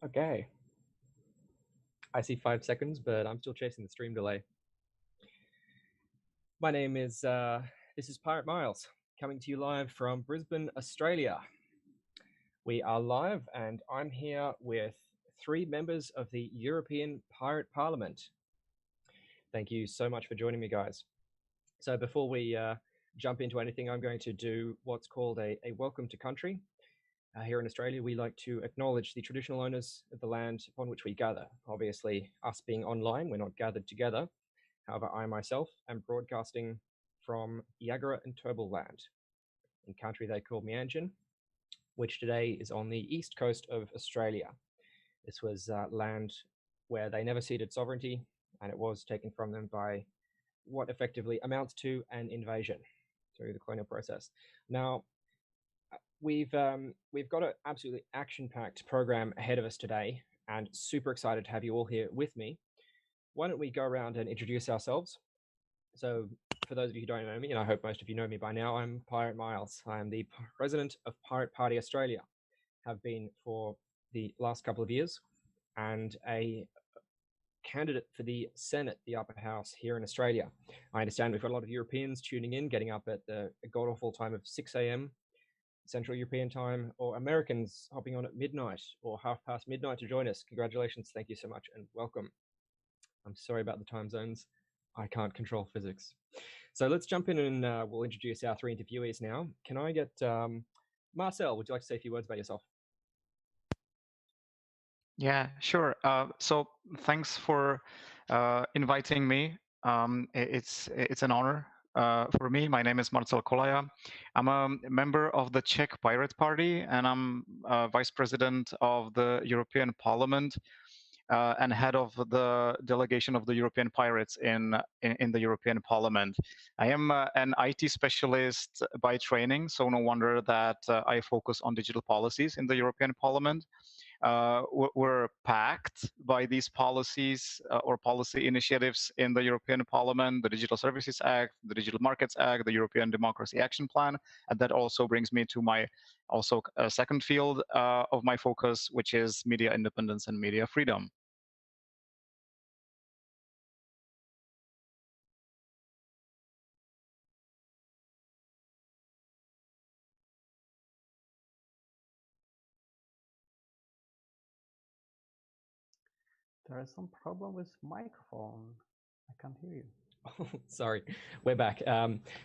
Okay. I see 5 seconds, but I'm still chasing the stream delay. My name is, this is Pirate Miles, coming to you live from Brisbane, Australia. We are live, and I'm here with three members of the European Pirate Parliament. Thank you so much for joining me, guys. So before we jump into anything, I'm going to do what's called a welcome to country. Here in Australia, we like to acknowledge the traditional owners of the land upon which we gather. Obviously, us being online, we're not gathered together. However, I myself am broadcasting from Yagara and Turrbal land, in country they call Mianjin, which today is on the east coast of Australia. This was land where they never ceded sovereignty, and it was taken from them by what effectively amounts to an invasion through the colonial process. Now, we've got an absolutely action-packed program ahead of us today, and super excited to have you all here with me. Why don't we go around and introduce ourselves? So, for those of you who don't know me, and I hope most of you know me by now, I'm Pirate Miles. I am the president of Pirate Party Australia, have been for the last couple of years, and a candidate for the Senate, the upper house here in Australia. I understand we've got a lot of Europeans tuning in, getting up at the god awful time of 6 a.m. Central European time, or Americans hopping on at midnight or half past midnight to join us. Congratulations, thank you so much, and welcome. I'm sorry about the time zones. I can't control physics. So let's jump in and we'll introduce our three interviewees now. Can I get Marcel? Would you like to say a few words about yourself? Yeah, sure. So thanks for inviting me. It's an honor for me. My name is Marcel Kolaja. I'm a member of the Czech Pirate Party, and I'm vice president of the European Parliament and head of the delegation of the European Pirates in the European Parliament. I am an IT specialist by training, so no wonder that I focus on digital policies in the European Parliament. Were packed by these policies or policy initiatives in the European Parliament, the Digital Services Act, the Digital Markets Act, the European Democracy Action Plan. And that also brings me to my second field of my focus, which is media independence and media freedom. There is some problem with microphone. I can't hear you. Sorry, we're back.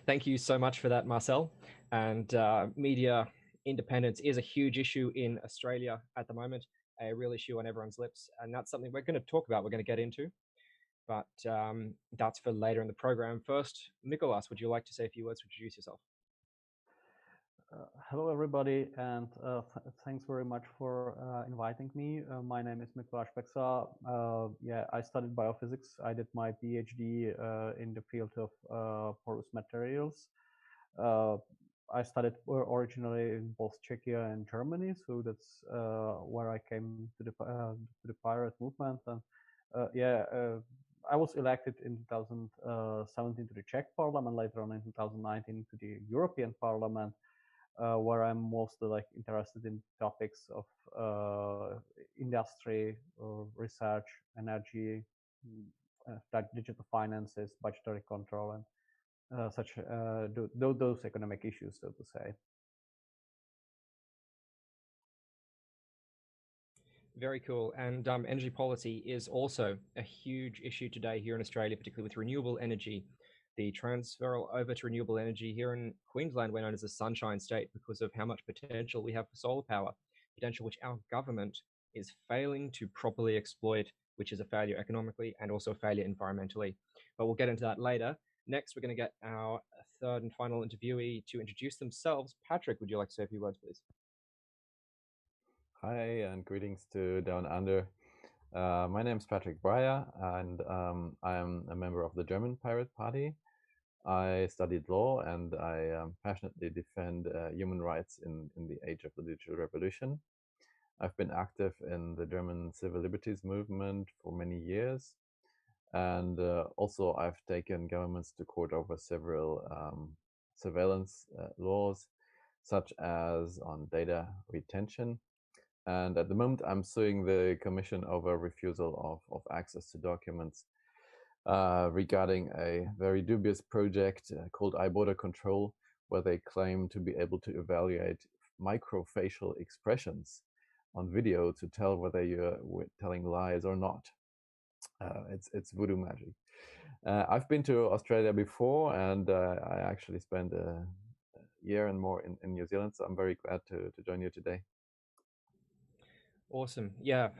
Thank you so much for that, Marcel. And media independence is a huge issue in Australia at the moment, a real issue on everyone's lips. And that's something we're going to talk about, we're going to get into. But that's for later in the program. First, Mikuláš, would you like to say a few words to introduce yourself? Hello, everybody, and thanks very much for inviting me. My name is Mikuláš Peksa. Yeah, I studied biophysics. I did my PhD in the field of porous materials. I studied originally in both Czechia and Germany, so that's where I came to the pirate movement. And yeah, I was elected in 2017 to the Czech Parliament, later on in 2019 to the European Parliament, where I'm mostly like interested in topics of industry, research, energy, like digital finances, budgetary control, and those economic issues, so to say. Very cool. And energy policy is also a huge issue today here in Australia, particularly with renewable energy. The transfer over to renewable energy here in Queensland, we're known as a sunshine state because of how much potential we have for solar power, potential which our government is failing to properly exploit, which is a failure economically and also a failure environmentally. But we'll get into that later. Next, we're going to get our third and final interviewee to introduce themselves. Patrick, would you like to say a few words, please? Hi, and greetings to Down Under. My name is Patrick Breyer, and I am a member of the German Pirate Party. I studied law, and I passionately defend human rights in the age of the digital revolution. I've been active in the German civil liberties movement for many years, and also I've taken governments to court over several surveillance laws, such as on data retention. And at the moment, I'm suing the Commission over refusal of access to documents regarding a very dubious project called iBorder Control, where they claim to be able to evaluate microfacial expressions on video to tell whether you're telling lies or not. It's voodoo magic. I've been to Australia before, and I actually spent a year and more in New Zealand, so I'm very glad to join you today. Awesome. Yeah,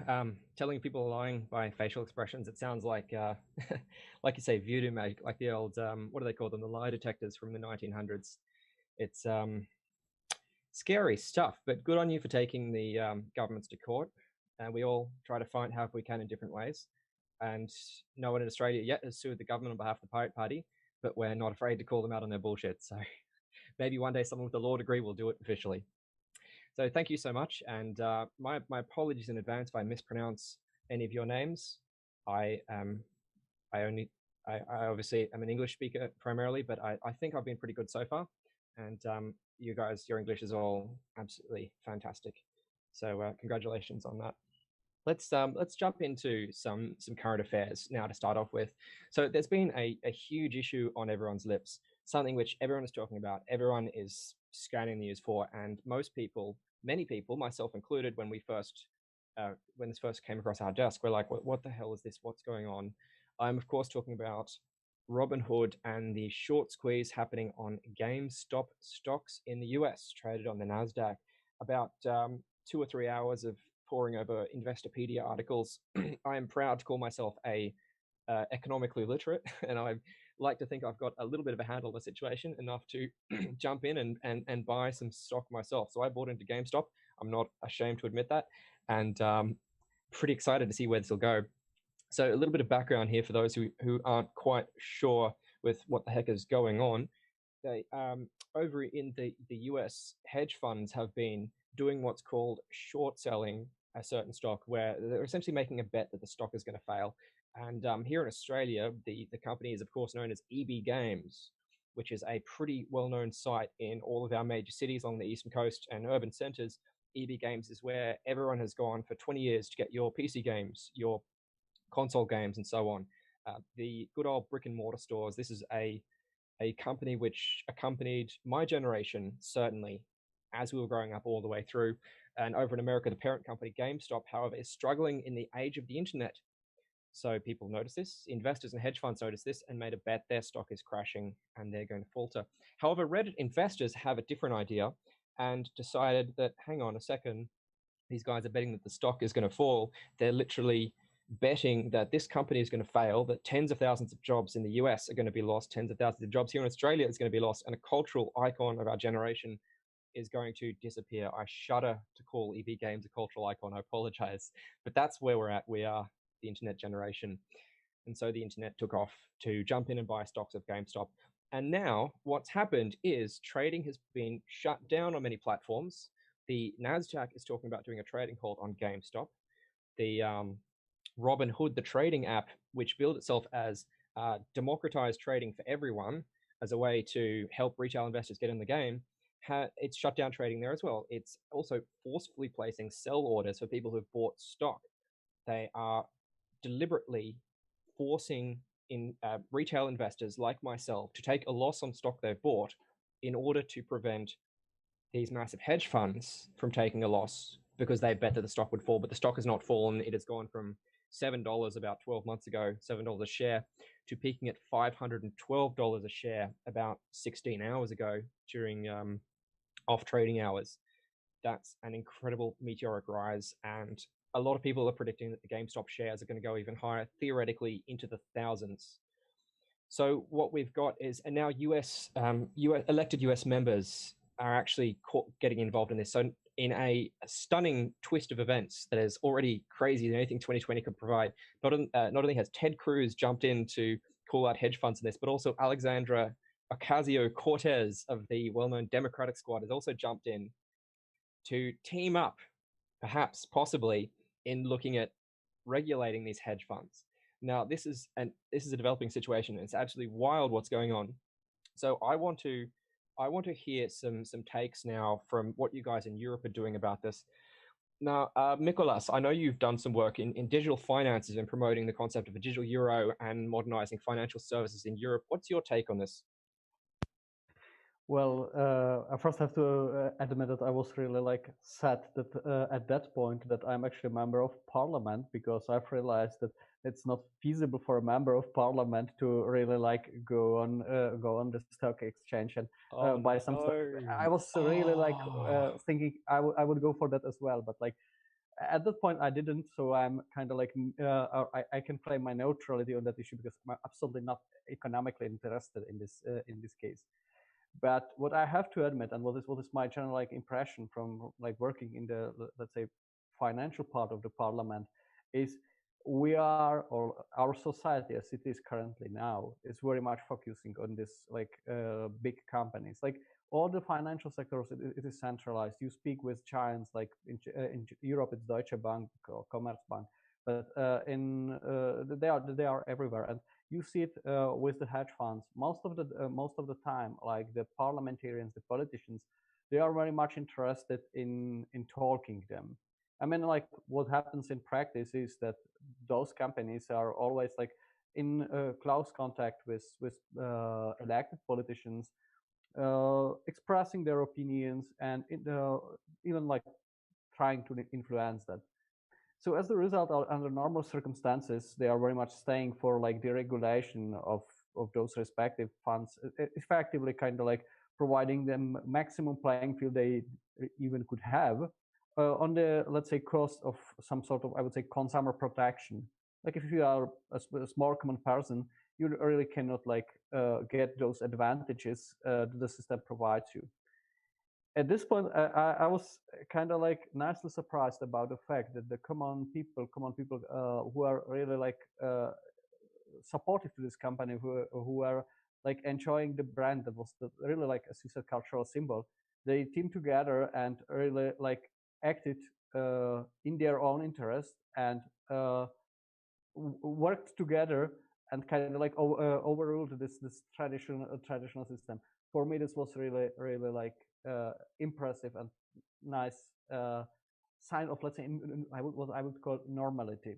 telling people are lying by facial expressions, it sounds like, like you say, voodoo magic, like the old, what do they call them, the lie detectors from the 1900s. It's scary stuff, but good on you for taking the governments to court. And we all try to fight however we can in different ways. And no one in Australia yet has sued the government on behalf of the Pirate Party, but we're not afraid to call them out on their bullshit. So maybe one day someone with a law degree will do it officially. So thank you so much. And my apologies in advance if I mispronounce any of your names. I obviously am an English speaker primarily, but I think I've been pretty good so far. And you guys, your English is all absolutely fantastic. So congratulations on that. Let's jump into some current affairs now to start off with. So there's been a huge issue on everyone's lips, something which everyone is talking about, everyone is scanning the news for, and most people, many people, myself included, when this first came across our desk, we're like, what the hell is this? What's going on? I'm of course talking about Robinhood and the short squeeze happening on GameStop stocks in the US, traded on the NASDAQ. About 2 or 3 hours of poring over Investopedia articles. I am proud to call myself a economically literate, and I like to think I've got a little bit of a handle on the situation, enough to jump in and buy some stock myself. So I bought into GameStop. I'm not ashamed to admit that, and pretty excited to see where this will go. So a little bit of background here for those who aren't quite sure with what the heck is going on. They over in the US, hedge funds have been doing what's called short selling a certain stock, where they're essentially making a bet that the stock is going to fail. And here in Australia, the company is of course known as EB Games, which is a pretty well-known site in all of our major cities along the eastern coast and urban centres. EB Games is where everyone has gone for 20 years to get your PC games, your console games, and so on. The good old brick and mortar stores. This is a company which accompanied my generation, certainly, as we were growing up all the way through. And over in America, the parent company, GameStop, however, is struggling in the age of the internet. So people notice this, investors and hedge funds notice this, and made a bet their stock is crashing and they're going to falter. However, Reddit investors have a different idea and decided that, hang on a second, these guys are betting that the stock is going to fall. They're literally betting that this company is going to fail, that tens of thousands of jobs in the US are going to be lost, tens of thousands of jobs here in Australia is going to be lost, and a cultural icon of our generation is going to disappear. I shudder to call EB Games a cultural icon. I apologize, but that's where we're at. We are the internet generation. And so the internet took off to jump in and buy stocks of GameStop. And now what's happened is trading has been shut down on many platforms. The NASDAQ is talking about doing a trading halt on GameStop. The Robinhood, the trading app, which billed itself as democratized trading for everyone as a way to help retail investors get in the game, it's shut down trading there as well. It's also forcefully placing sell orders for people who've bought stock. They are deliberately forcing in retail investors like myself to take a loss on stock they've bought in order to prevent these massive hedge funds from taking a loss, because they bet that the stock would fall, but the stock has not fallen. It has gone from $7 about 12 months ago, $7 a share, to peaking at $512 a share about 16 hours ago during off trading hours. That's an incredible meteoric rise, and a lot of people are predicting that the GameStop shares are going to go even higher, theoretically into the thousands. So what we've got is, and now elected US members are actually getting involved in this. So in a stunning twist of events that is already crazier than anything 2020 could provide, not only has Ted Cruz jumped in to call out hedge funds in this, but also Alexandra Ocasio-Cortez of the well-known Democratic Squad has also jumped in to team up, perhaps, possibly, in looking at regulating these hedge funds. Now, this is a developing situation. It's absolutely wild what's going on. So I want to hear some takes now from what you guys in Europe are doing about this. Now, Mikuláš, I know you've done some work in digital finances and promoting the concept of a digital euro and modernizing financial services in Europe. What's your take on this? Well, I first have to admit that I was really like sad that at that point that I'm actually a member of parliament, because I've realized that it's not feasible for a member of parliament to really like go on the stock exchange and buy some stuff. I was really like thinking I would go for that as well, but like at that point I didn't. So I'm kind of like I can claim my neutrality on that issue because I'm absolutely not economically interested in this case. But what I have to admit, and what is my general like impression from like working in the, let's say, financial part of the parliament, is we are, or our society as it is currently now, is very much focusing on this like big companies. Like all the financial sectors, it is centralized. You speak with giants like in Europe, it's Deutsche Bank or Commerzbank, but they are everywhere. And you see it with the hedge funds. Most of the time, like the parliamentarians, the politicians, they are very much interested in talking them. I mean, like what happens in practice is that those companies are always like in close contact with elected politicians, expressing their opinions and even like trying to influence that. So as a result, under normal circumstances, they are very much staying for like the regulation of those respective funds, effectively kind of like providing them maximum playing field they even could have on the, let's say, cost of some sort of, I would say, consumer protection. Like if you are a small common person, you really cannot like get those advantages that the system provides you. At this point, I was kind of like nicely surprised about the fact that the common people who are really like supportive to this company, who are like enjoying the brand that was really like, as you said, cultural symbol, they teamed together and really like acted in their own interest and worked together and kind of like overruled this traditional system. For me, this was really like impressive and nice sign of, let's say, what I would call normality.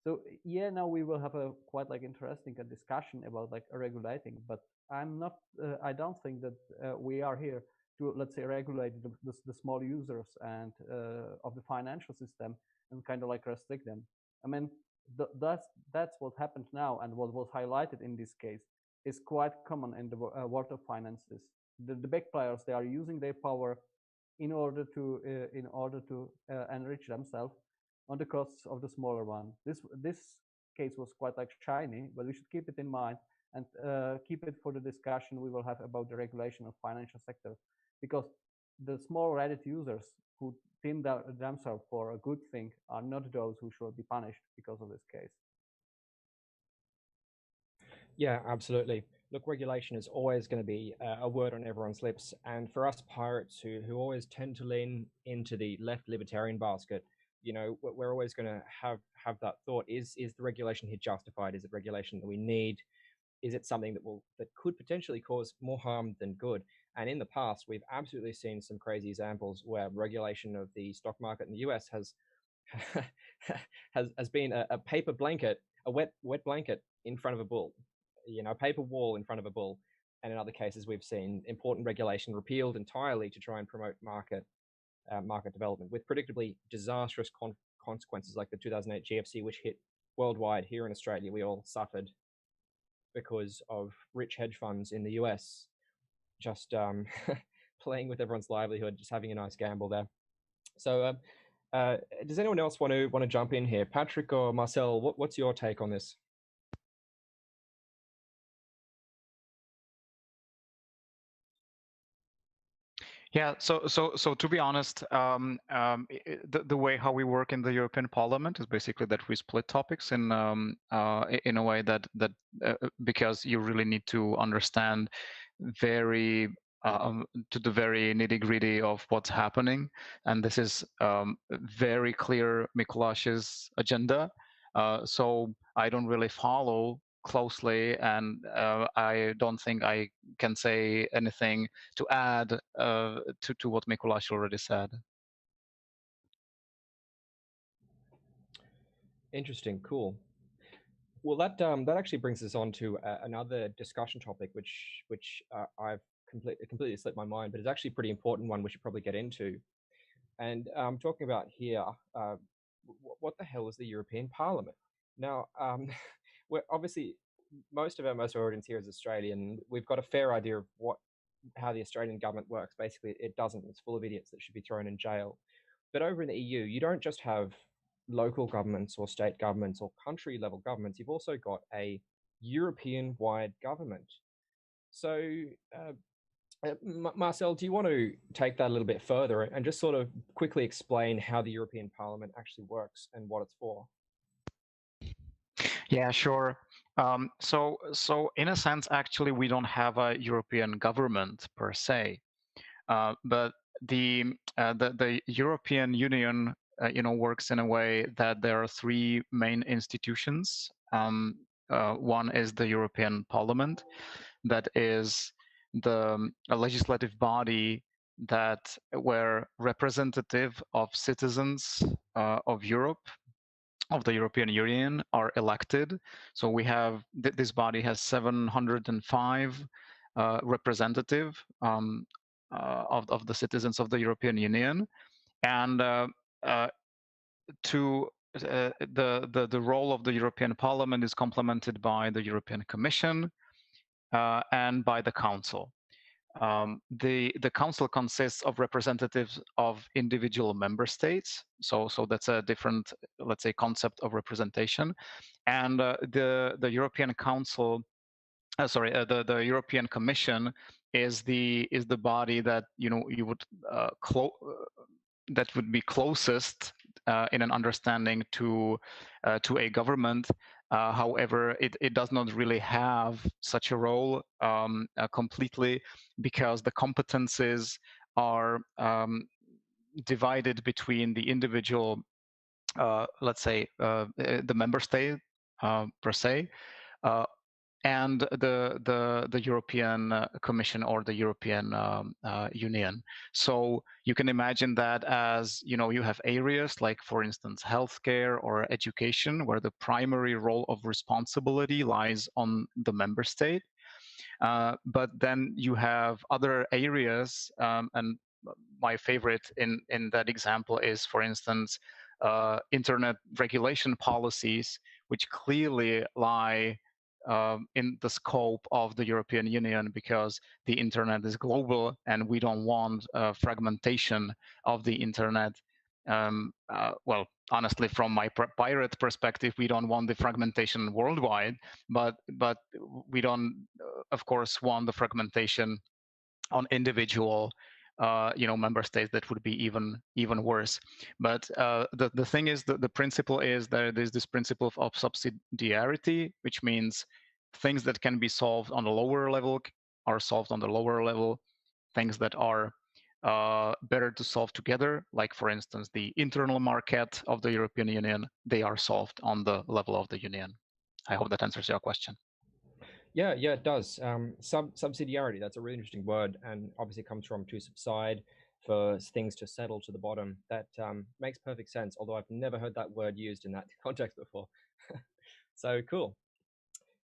So yeah, now we will have a quite like interesting discussion about like regulating, but I'm not. I don't think that we are here to, let's say, regulate the small users and of the financial system and kind of like restrict them. I mean, that's what happened now, and what was highlighted in this case is quite common in the world of finances. The big players, they are using their power in order to enrich themselves on the costs of the smaller one. This case was quite like shiny, but we should keep it in mind and keep it for the discussion we will have about the regulation of financial sector, because the small Reddit users who team themselves for a good thing are not those who should be punished because of this case. Yeah, absolutely. Look, regulation is always going to be a word on everyone's lips, and for us pirates who always tend to lean into the left libertarian basket, you know, we're always going to have that thought: is the regulation here justified? Is it regulation that we need? Is it something that could potentially cause more harm than good? And in the past, we've absolutely seen some crazy examples where regulation of the stock market in the US has has been a paper blanket, a wet blanket in front of a bull, you know, a paper wall in front of a bull. And in other cases, we've seen important regulation repealed entirely to try and promote market development, with predictably disastrous consequences like the 2008 GFC, which hit worldwide. Here in Australia, we all suffered because of rich hedge funds in the US just playing with everyone's livelihood, just having a nice gamble there. So, does anyone else want to jump in here? Patrick or Marcel, what's your take on this? Yeah, so to be honest, the way how we work in the European Parliament is basically that we split topics in a way that because you really need to understand very to the very nitty-gritty of what's happening, and this is very clear Mikuláš's agenda. So I don't really follow closely, and I don't think I can say anything to add to what Mikuláš already said. Interesting. Cool. Well, that actually brings us on to another discussion topic, which I've completely slipped my mind, but it's actually a pretty important one we should probably get into. And I'm talking about here, what the hell is the European Parliament? Now, we're obviously most of our audience here is Australian. We've got a fair idea of how the Australian government works. Basically, it doesn't. It's full of idiots that should be thrown in jail. But over in the EU, you don't just have local governments or state governments or country level governments. You've also got a European wide government. So, Marcel, do you want to take that a little bit further and just sort of quickly explain how the European Parliament actually works and what it's for? Yeah, sure. So in a sense, actually, we don't have a European government per se, but the European Union, works in a way that there are three main institutions. One is the European Parliament, that is the legislative body where representative of citizens of Europe, of the European Union, are elected. So we have this body has 705 representative of the citizens of the European Union, and the role of the European Parliament is complemented by the European Commission and by the Council. The Council consists of representatives of individual member states, so that's a different, let's say, concept of representation, and the European Council, the European Commission is the body that you would that would be closest in an understanding to a government. However, it does not really have such a role completely, because the competences are divided between the individual, let's say, the member state per se, and the European Commission or the European Union. So you can imagine that as, you have areas like, for instance, healthcare or education, where the primary role of responsibility lies on the member state. But then you have other areas, and my favorite in that example is, for instance, internet regulation policies, which clearly lie in the scope of the European Union, because the internet is global and we don't want fragmentation of the internet. Well, honestly, from my pirate perspective, we don't want the fragmentation worldwide, but we don't, of course, want the fragmentation on individual member states. That would be even worse. But the thing is, the principle is that there's this principle of subsidiarity, which means things that can be solved on a lower level are solved on the lower level. Things that are better to solve together, like, for instance, the internal market of the European Union, they are solved on the level of the Union. I hope that answers your question. Yeah, it does. Subsidiarity, that's a really interesting word, and obviously comes from to subside, for things to settle to the bottom. That makes perfect sense, although I've never heard that word used in that context before. So cool.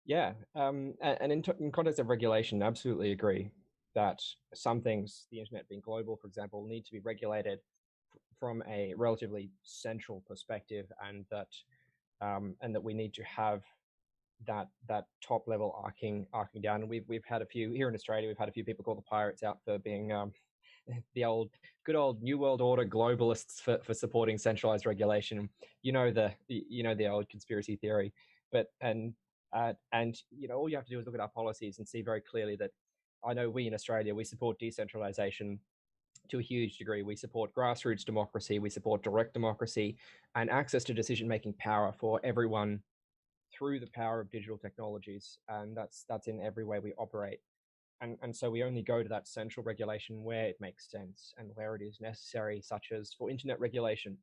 Yeah, and in context of regulation, absolutely agree that some things, the internet being global, for example, need to be regulated from a relatively central perspective, and that we need to have that top level arcing down. And we've had a few here in Australia. We've had a few people call the pirates out for being the good old New World Order globalists for supporting centralized regulation. The old conspiracy theory. But and all you have to do is look at our policies and see very clearly that I know we in Australia, we support decentralization to a huge degree. We support grassroots democracy, we support direct democracy, and access to decision-making power for everyone through the power of digital technologies. And that's in every way we operate. And so we only go to that central regulation where it makes sense and where it is necessary, such as for internet regulation.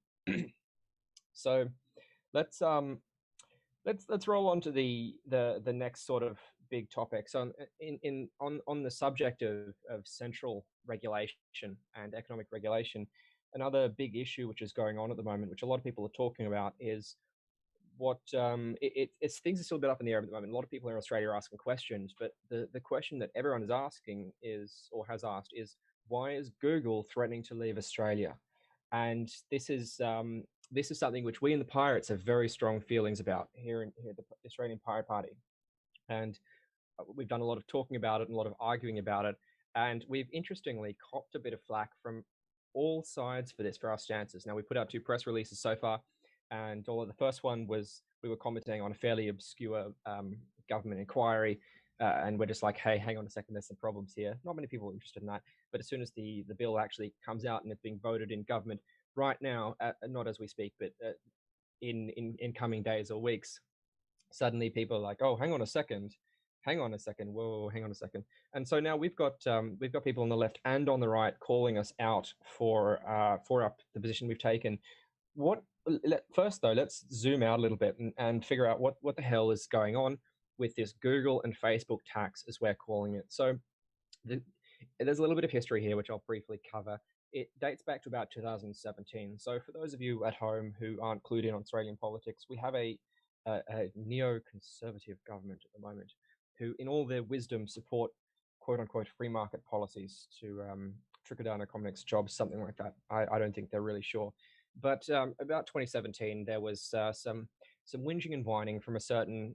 So let's roll on to the next sort of big topic. So on the subject of central regulation and economic regulation, another big issue which is going on at the moment, which a lot of people are talking about, is it's things are still a bit up in the air at the moment. A lot of people in Australia are asking questions, but the question that everyone is asking is, or has asked, is why is Google threatening to leave Australia? And this is something which we in the Pirates have very strong feelings about here at the Australian Pirate Party, and we've done a lot of talking about it and a lot of arguing about it, and we've interestingly copped a bit of flack from all sides for our stances. Now, we put out 2 press releases so far, and although the first one was we were commenting on a fairly obscure government inquiry, and we're just like, hey, hang on a second, there's some problems here. Not many people are interested in that, but as soon as the bill actually comes out and it's being voted in government right now, not as we speak, but in coming days or weeks, suddenly people are like, oh, hang on a second, whoa, hang on a second. And so now we've got people on the left and on the right calling us out for the position we've taken. First though, let's zoom out a little bit and figure out what the hell is going on with this Google and Facebook tax, as we're calling it. So there's a little bit of history here, which I'll briefly cover. It dates back to about 2017. So for those of you at home who aren't clued in on Australian politics, we have a neoconservative government at the moment who, in all their wisdom, support quote-unquote free market policies to trickle down economics, jobs, something like that. I don't think they're really sure. But about 2017, there was some whinging and whining from a certain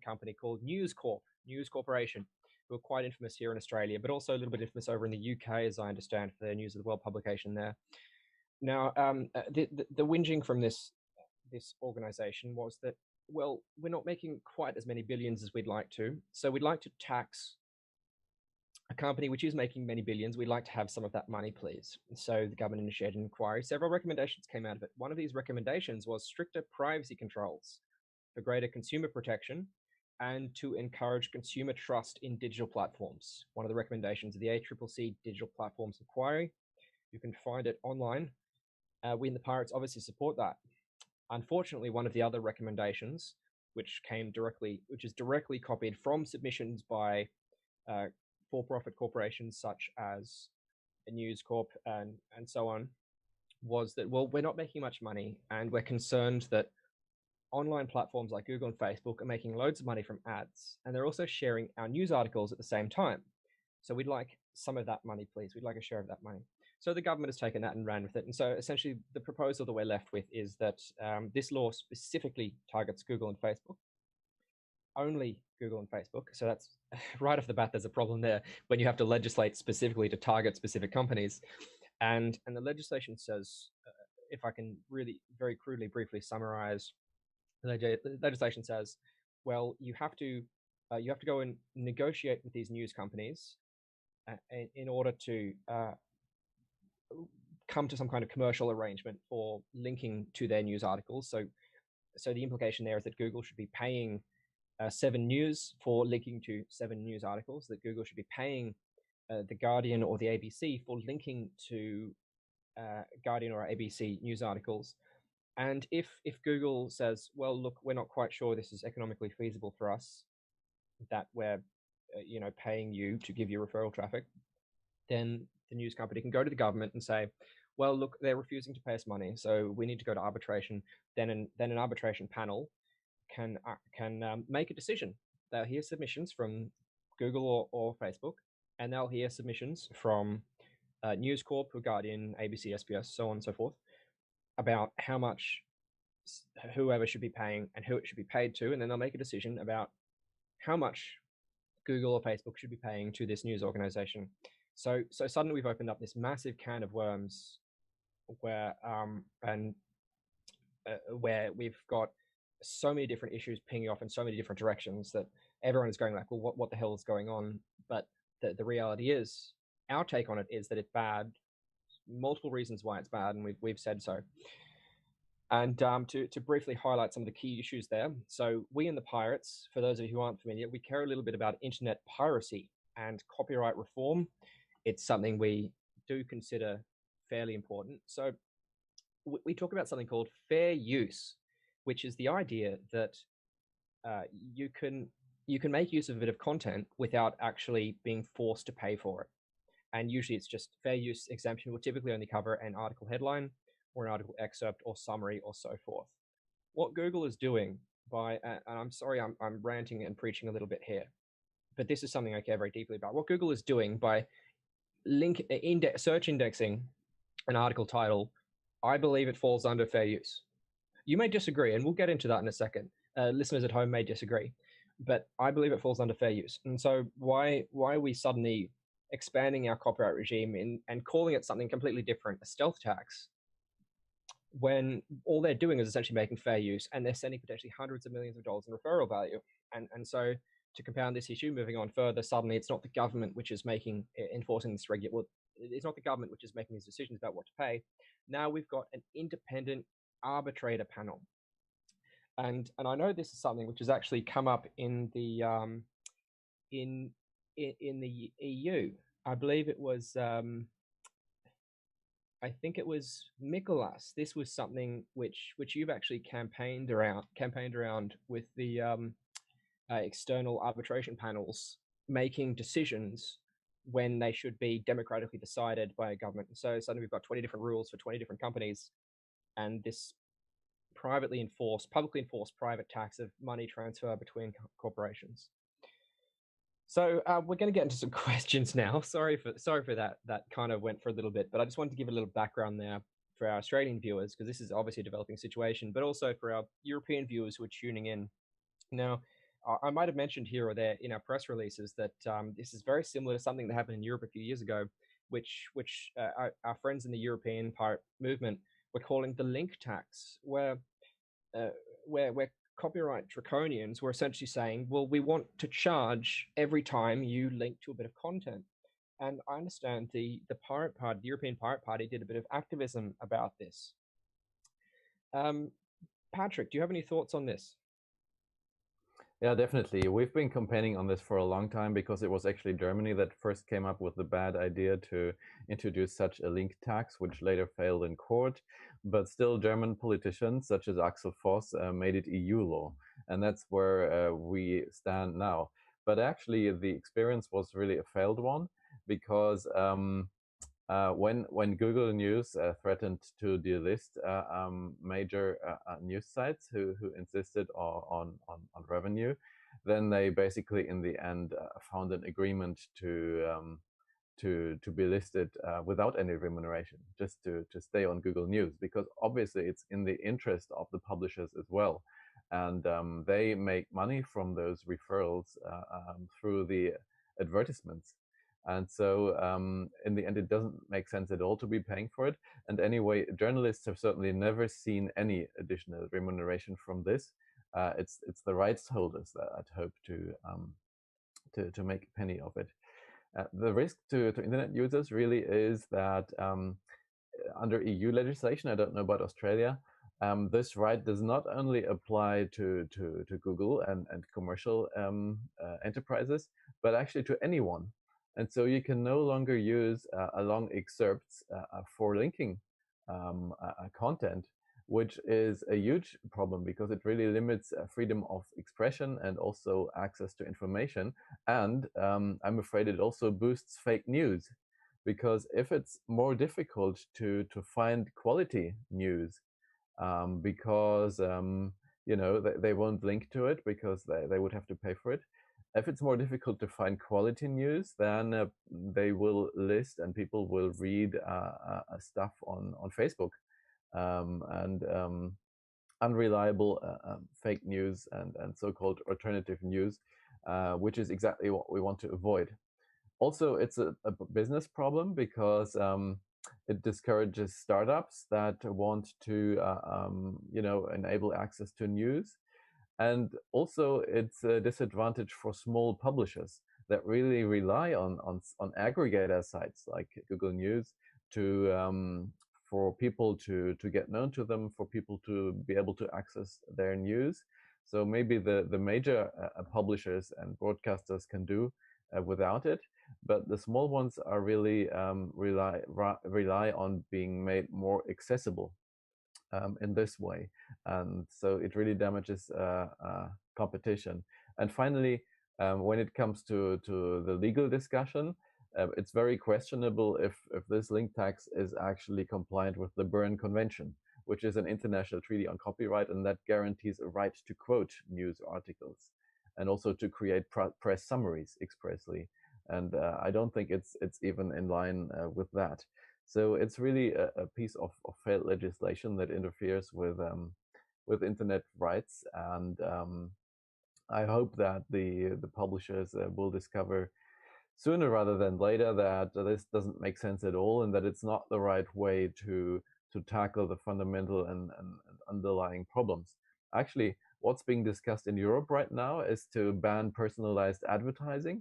company called News Corporation, who are quite infamous here in Australia, but also a little bit infamous over in the UK, as I understand, for their News of the World publication there. Now, the whinging from this organization was that, well, we're not making quite as many billions as we'd like to, so we'd like to tax a company which is making many billions. We'd like to have some of that money, please. So the government initiated an inquiry. Several recommendations came out of it. One of these recommendations was stricter privacy controls for greater consumer protection and to encourage consumer trust in digital platforms. One of the recommendations of the ACCC Digital Platforms Inquiry. You can find it online. We in the Pirates obviously support that. Unfortunately, one of the other recommendations, which is directly copied from submissions by for-profit corporations such as News Corp and so on, was that, well, we're not making much money, and we're concerned that online platforms like Google and Facebook are making loads of money from ads, and they're also sharing our news articles at the same time. So we'd like some of that money, please. We'd like a share of that money. So the government has taken that and ran with it. And so essentially the proposal that we're left with is that this law specifically targets Google and Facebook, only Google and Facebook. So that's right off the bat, there's a problem there when you have to legislate specifically to target specific companies. And the legislation says, if I can really very crudely, briefly summarize, the legislation says, well, you have to go and negotiate with these news companies in order to come to some kind of commercial arrangement for linking to their news articles. So the implication there is that Google should be paying 7 News for linking to 7 news articles, that Google should be paying The Guardian or the ABC for linking to Guardian or ABC news articles. And if Google says, well, look, we're not quite sure this is economically feasible for us, that we're paying you to give you referral traffic, then the news company can go to the government and say, well, look, they're refusing to pay us money, so we need to go to arbitration. Then an arbitration panel can make a decision. They'll hear submissions from Google or Facebook, and they'll hear submissions from News Corp, Guardian, ABC, SBS, so on and so forth, about how much whoever should be paying and who it should be paid to, and then they'll make a decision about how much Google or Facebook should be paying to this news organization. So suddenly we've opened up this massive can of worms where we've got so many different issues pinging off in so many different directions that everyone is going like, well, what the hell is going on? But the reality is, our take on it is that it's bad. Multiple reasons why it's bad, and we've said so. And to briefly highlight some of the key issues there. So we in the Pirates, for those of you who aren't familiar, we care a little bit about internet piracy and copyright reform. It's something we do consider fairly important. So we talk about something called fair use, which is the idea that you can make use of a bit of content without actually being forced to pay for it. And usually it's just fair use exemption will typically only cover an article headline or an article excerpt or summary or so forth. what Google is doing by, and I'm sorry, I'm ranting and preaching a little bit here, but this is something I care very deeply about. What Google is doing by search indexing an article title, I believe it falls under fair use. You may disagree, and we'll get into that in a second. Listeners at home may disagree, but I believe it falls under fair use. And so why are we suddenly expanding our copyright regime and calling it something completely different, a stealth tax, when all they're doing is essentially making fair use, and they're sending potentially hundreds of millions of dollars in referral value. And so to compound this issue, moving on further, suddenly it's not the government which is enforcing this well, it's not the government which is making these decisions about what to pay. Now we've got an independent arbitrator panel. And I know this is something which has actually come up in the in the EU. I believe it was I think it was Mikuláš. This was something which you've actually campaigned around with the external arbitration panels making decisions when they should be democratically decided by a government. So suddenly we've got 20 different rules for 20 different companies, and this publicly enforced private tax of money transfer between corporations. So we're going to get into some questions now. Sorry for that. That kind of went for a little bit, but I just wanted to give a little background there for our Australian viewers, because this is obviously a developing situation, but also for our European viewers who are tuning in. Now, I might have mentioned here or there in our press releases that this is very similar to something that happened in Europe a few years ago, which our friends in the European pirate movement were calling the link tax, where copyright draconians were essentially saying, well, we want to charge every time you link to a bit of content. And I understand the Pirate Party, the European Pirate Party, did a bit of activism about this. Patrick, do you have any thoughts on this? Yeah, definitely. We've been campaigning on this for a long time, because it was actually Germany that first came up with the bad idea to introduce such a link tax, which later failed in court. But still, German politicians such as Axel Voss made it EU law. And that's where we stand now. But actually, the experience was really a failed one, because when Google News threatened to delist major news sites who insisted on revenue, then they basically in the end found an agreement to be listed without any remuneration, just to stay on Google News, because obviously it's in the interest of the publishers as well, and they make money from those referrals through the advertisements. And so in the end, it doesn't make sense at all to be paying for it. And anyway, journalists have certainly never seen any additional remuneration from this. It's the rights holders that I'd hope to make a penny of it. The risk to internet users really is that under EU legislation, I don't know about Australia, this right does not only apply to Google and commercial enterprises, but actually to anyone. And so you can no longer use long excerpts for linking content, which is a huge problem, because it really limits freedom of expression and also access to information. And I'm afraid it also boosts fake news, because if it's more difficult to find quality news, because they won't link to it because they would have to pay for it. If it's more difficult to find quality news, then they will list and people will read stuff on Facebook and unreliable fake news and so-called alternative news, which is exactly what we want to avoid. Also, it's a business problem, because it discourages startups that want to enable access to news. And also, it's a disadvantage for small publishers that really rely on aggregator sites like Google News for people to get known to them, for people to be able to access their news. So maybe the major publishers and broadcasters can do without it, but the small ones are really rely on being made more accessible in this way, and so it really damages competition. And finally, when it comes to the legal discussion, it's very questionable if this link tax is actually compliant with the Berne Convention, which is an international treaty on copyright, and that guarantees a right to quote news articles and also to create press summaries expressly. And I don't think it's even in line with that. So it's really a piece of failed legislation that interferes with internet rights, and I hope that the publishers will discover sooner rather than later that this doesn't make sense at all, and that it's not the right way to tackle the fundamental and underlying problems. Actually, what's being discussed in Europe right now is to ban personalized advertising,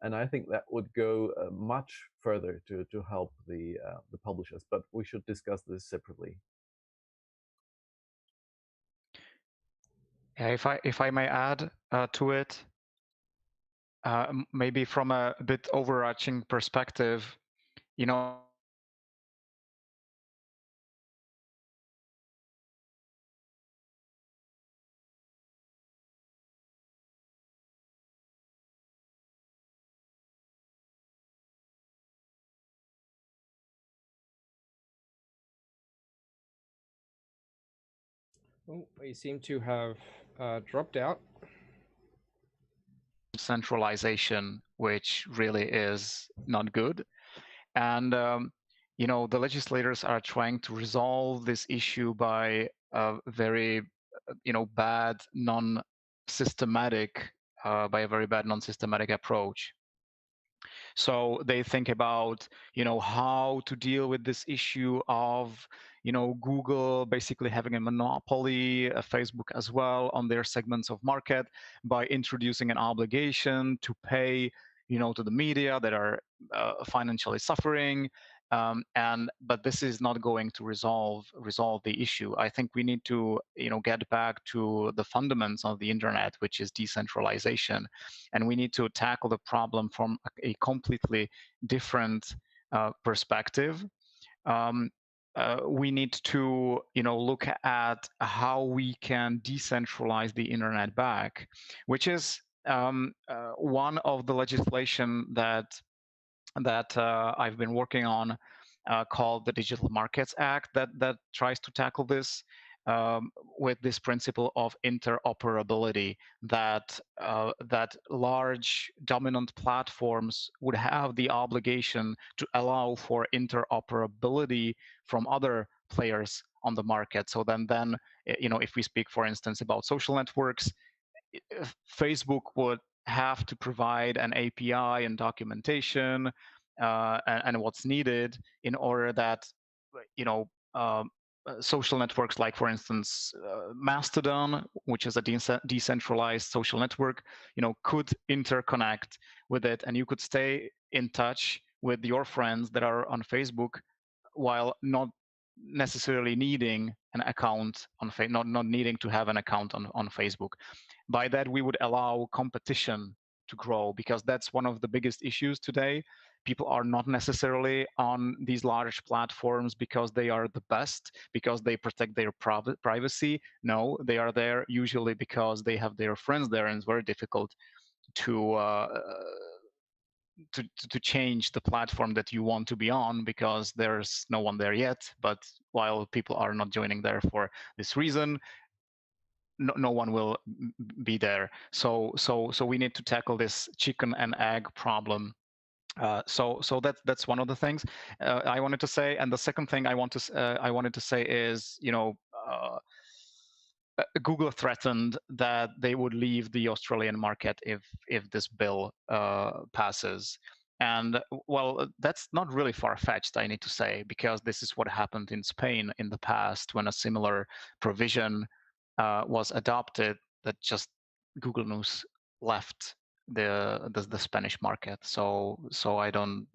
and I think that would go much further to help the publishers. But we should discuss this separately. Yeah, if I may add to it, maybe from a bit overarching perspective, you know, Oh, we seem to have dropped out. centralization, which really is not good. And you know, the legislators are trying to resolve this issue by a very, you know, bad non-systematic approach. So they think about, you know, how to deal with this issue of, you know, Google basically having a monopoly, Facebook as well, on their segments of market by introducing an obligation to pay, you know, to the media that are financially suffering. But this is not going to resolve the issue. I think we need to, you know, get back to the fundamentals of the internet, which is decentralization, and we need to tackle the problem from a completely different perspective. We need to, you know, look at how we can decentralize the internet back, which is one of the legislation that I've been working on, called the Digital Markets Act, that tries to tackle this with this principle of interoperability, that that large dominant platforms would have the obligation to allow for interoperability from other players on the market. So then you know, if we speak, for instance, about social networks, Facebook would have to provide an API and documentation and what's needed in order that, you know, social networks like, for instance, Mastodon, which is a decentralized social network, you know, could interconnect with it, and you could stay in touch with your friends that are on Facebook while not necessarily needing an account on not needing to have an account on Facebook. By that, we would allow competition to grow, because that's one of the biggest issues today. People are not necessarily on these large platforms because they are the best, because they protect their privacy. No, they are there usually because they have their friends there, and it's very difficult to change the platform that you want to be on, because there's no one there yet. But while people are not joining there for this reason, no one will be there. So we need to tackle this chicken and egg problem. So that's one of the things I wanted to say. And the second thing I wanted to say is, you know, Google threatened that they would leave the Australian market if this bill passes. And well, that's not really far-fetched, I need to say, because this is what happened in Spain in the past when a similar provision was adopted, that just Google News left the Spanish market. So I don't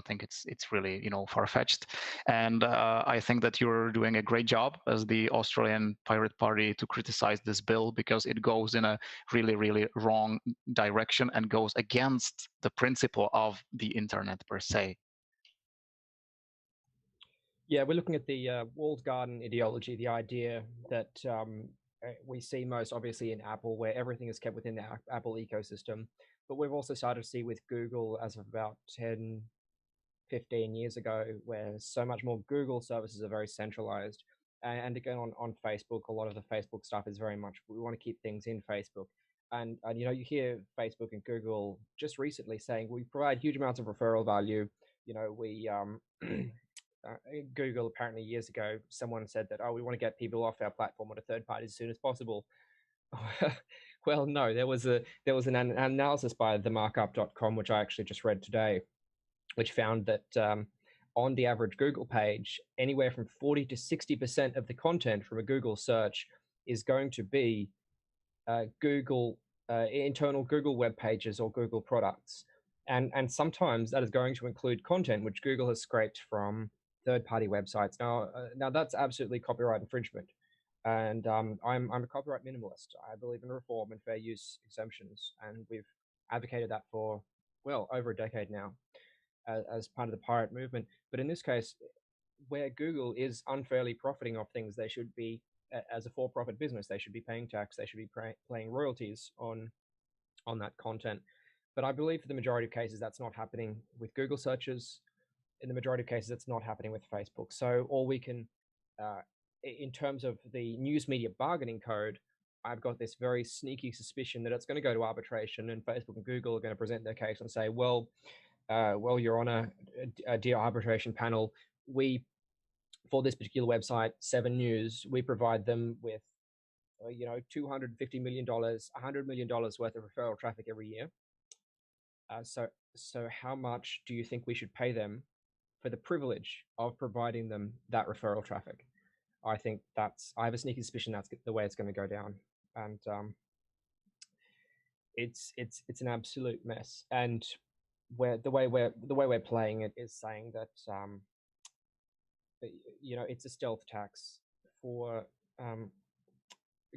think it's really, you know, far-fetched. And I think that you're doing a great job as the Australian Pirate Party to criticize this bill, because it goes in a really wrong direction and goes against the principle of the internet per se. Yeah, we're looking at the walled garden ideology, the idea that we see most obviously in Apple, where everything is kept within the Apple ecosystem. But we've also started to see with Google as of about 10, 15 years ago, where so much more Google services are very centralized. And again, on Facebook, a lot of the Facebook stuff is very much, we want to keep things in Facebook. And you know, you hear Facebook and Google just recently saying we provide huge amounts of referral value. You know, we Google apparently years ago, someone said that, oh, we want to get people off our platform on a third party as soon as possible. Well, no, there was an analysis by themarkup.com, which I actually just read today, which found that on the average Google page, anywhere from 40 to 60% of the content from a Google search is going to be Google internal Google web pages or Google products, and sometimes that is going to include content which Google has scraped from third-party websites. Now that's absolutely copyright infringement, and I'm a copyright minimalist. I believe in reform and fair use exemptions, and we've advocated that for well over a decade now as part of the pirate movement. But in this case, where Google is unfairly profiting off things, they should be, as a for-profit business, they should be paying tax, they should be paying royalties on that content. But I believe for the majority of cases, that's not happening with Google searches. In the majority of cases, it's not happening with Facebook. So all we can, in terms of the news media bargaining code, I've got this very sneaky suspicion that it's going to go to arbitration, and Facebook and Google are going to present their case and say, well, Your Honor, dear arbitration panel, we, for this particular website, 7 News, we provide them with, $250 million, $100 million worth of referral traffic every year. So how much do you think we should pay them for the privilege of providing them that referral traffic? I have a sneaky suspicion that's the way it's going to go down, and it's an absolute mess. And the way we're playing it is saying that it's a stealth tax for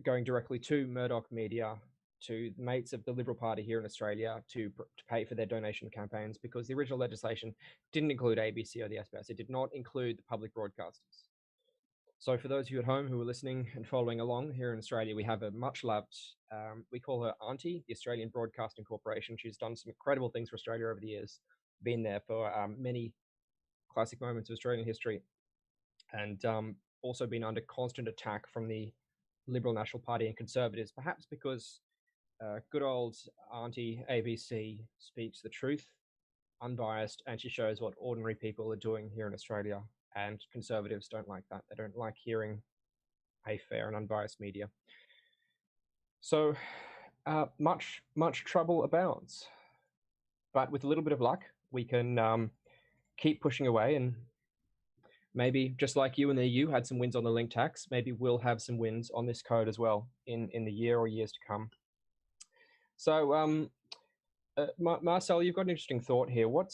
going directly to Murdoch Media, to mates of the Liberal Party here in Australia, to pay for their donation campaigns, because the original legislation didn't include ABC or the SBS. It did not include the public broadcasters. So for those of you at home who are listening and following along, here in Australia, we have a much-loved, we call her Auntie, the Australian Broadcasting Corporation. She's done some incredible things for Australia over the years, been there for many classic moments of Australian history, and also been under constant attack from the Liberal National Party and Conservatives, perhaps because good old Auntie ABC speaks the truth, unbiased, and she shows what ordinary people are doing here in Australia. And Conservatives don't like that. They don't like hearing a fair and unbiased media. So much trouble abounds. But with a little bit of luck, we can keep pushing away, and maybe just like you in the EU had some wins on the link tax, maybe we'll have some wins on this code as well in the year or years to come. So Marcel, you've got an interesting thought here. What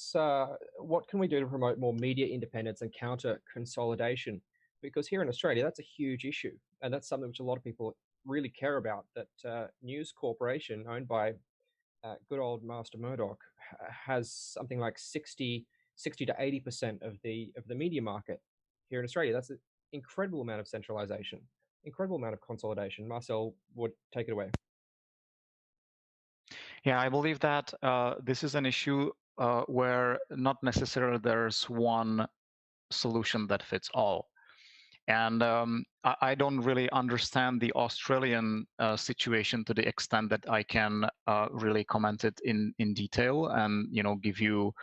can we do to promote more media independence and counter consolidation? Because here in Australia, that's a huge issue, and that's something which a lot of people really care about. That News Corporation, owned by good old Master Murdoch, has something like 60 to 80% of the media market here in Australia. That's an incredible amount of centralization, incredible amount of consolidation. Marcel would take it away. Yeah, I believe that this is an issue where not necessarily there's one solution that fits all. And I don't really understand the Australian situation to the extent that I can really comment it in detail and give you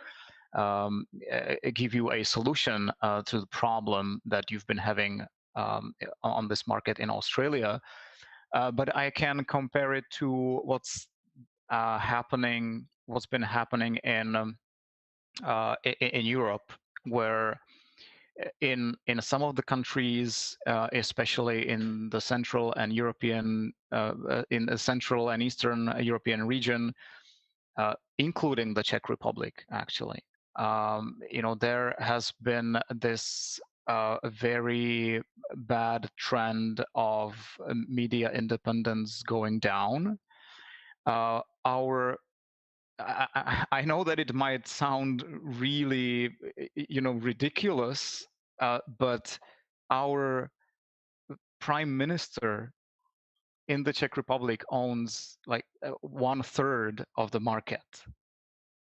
a solution to the problem that you've been having on this market in Australia. But I can compare it to what's been happening in Europe, where in some of the countries, especially in the Central and European, in the Central and Eastern European region, including the Czech Republic, actually, there has been this very bad trend of media independence going down. I know that it might sound really, ridiculous, but our prime minister in the Czech Republic owns like 1/3 of the market.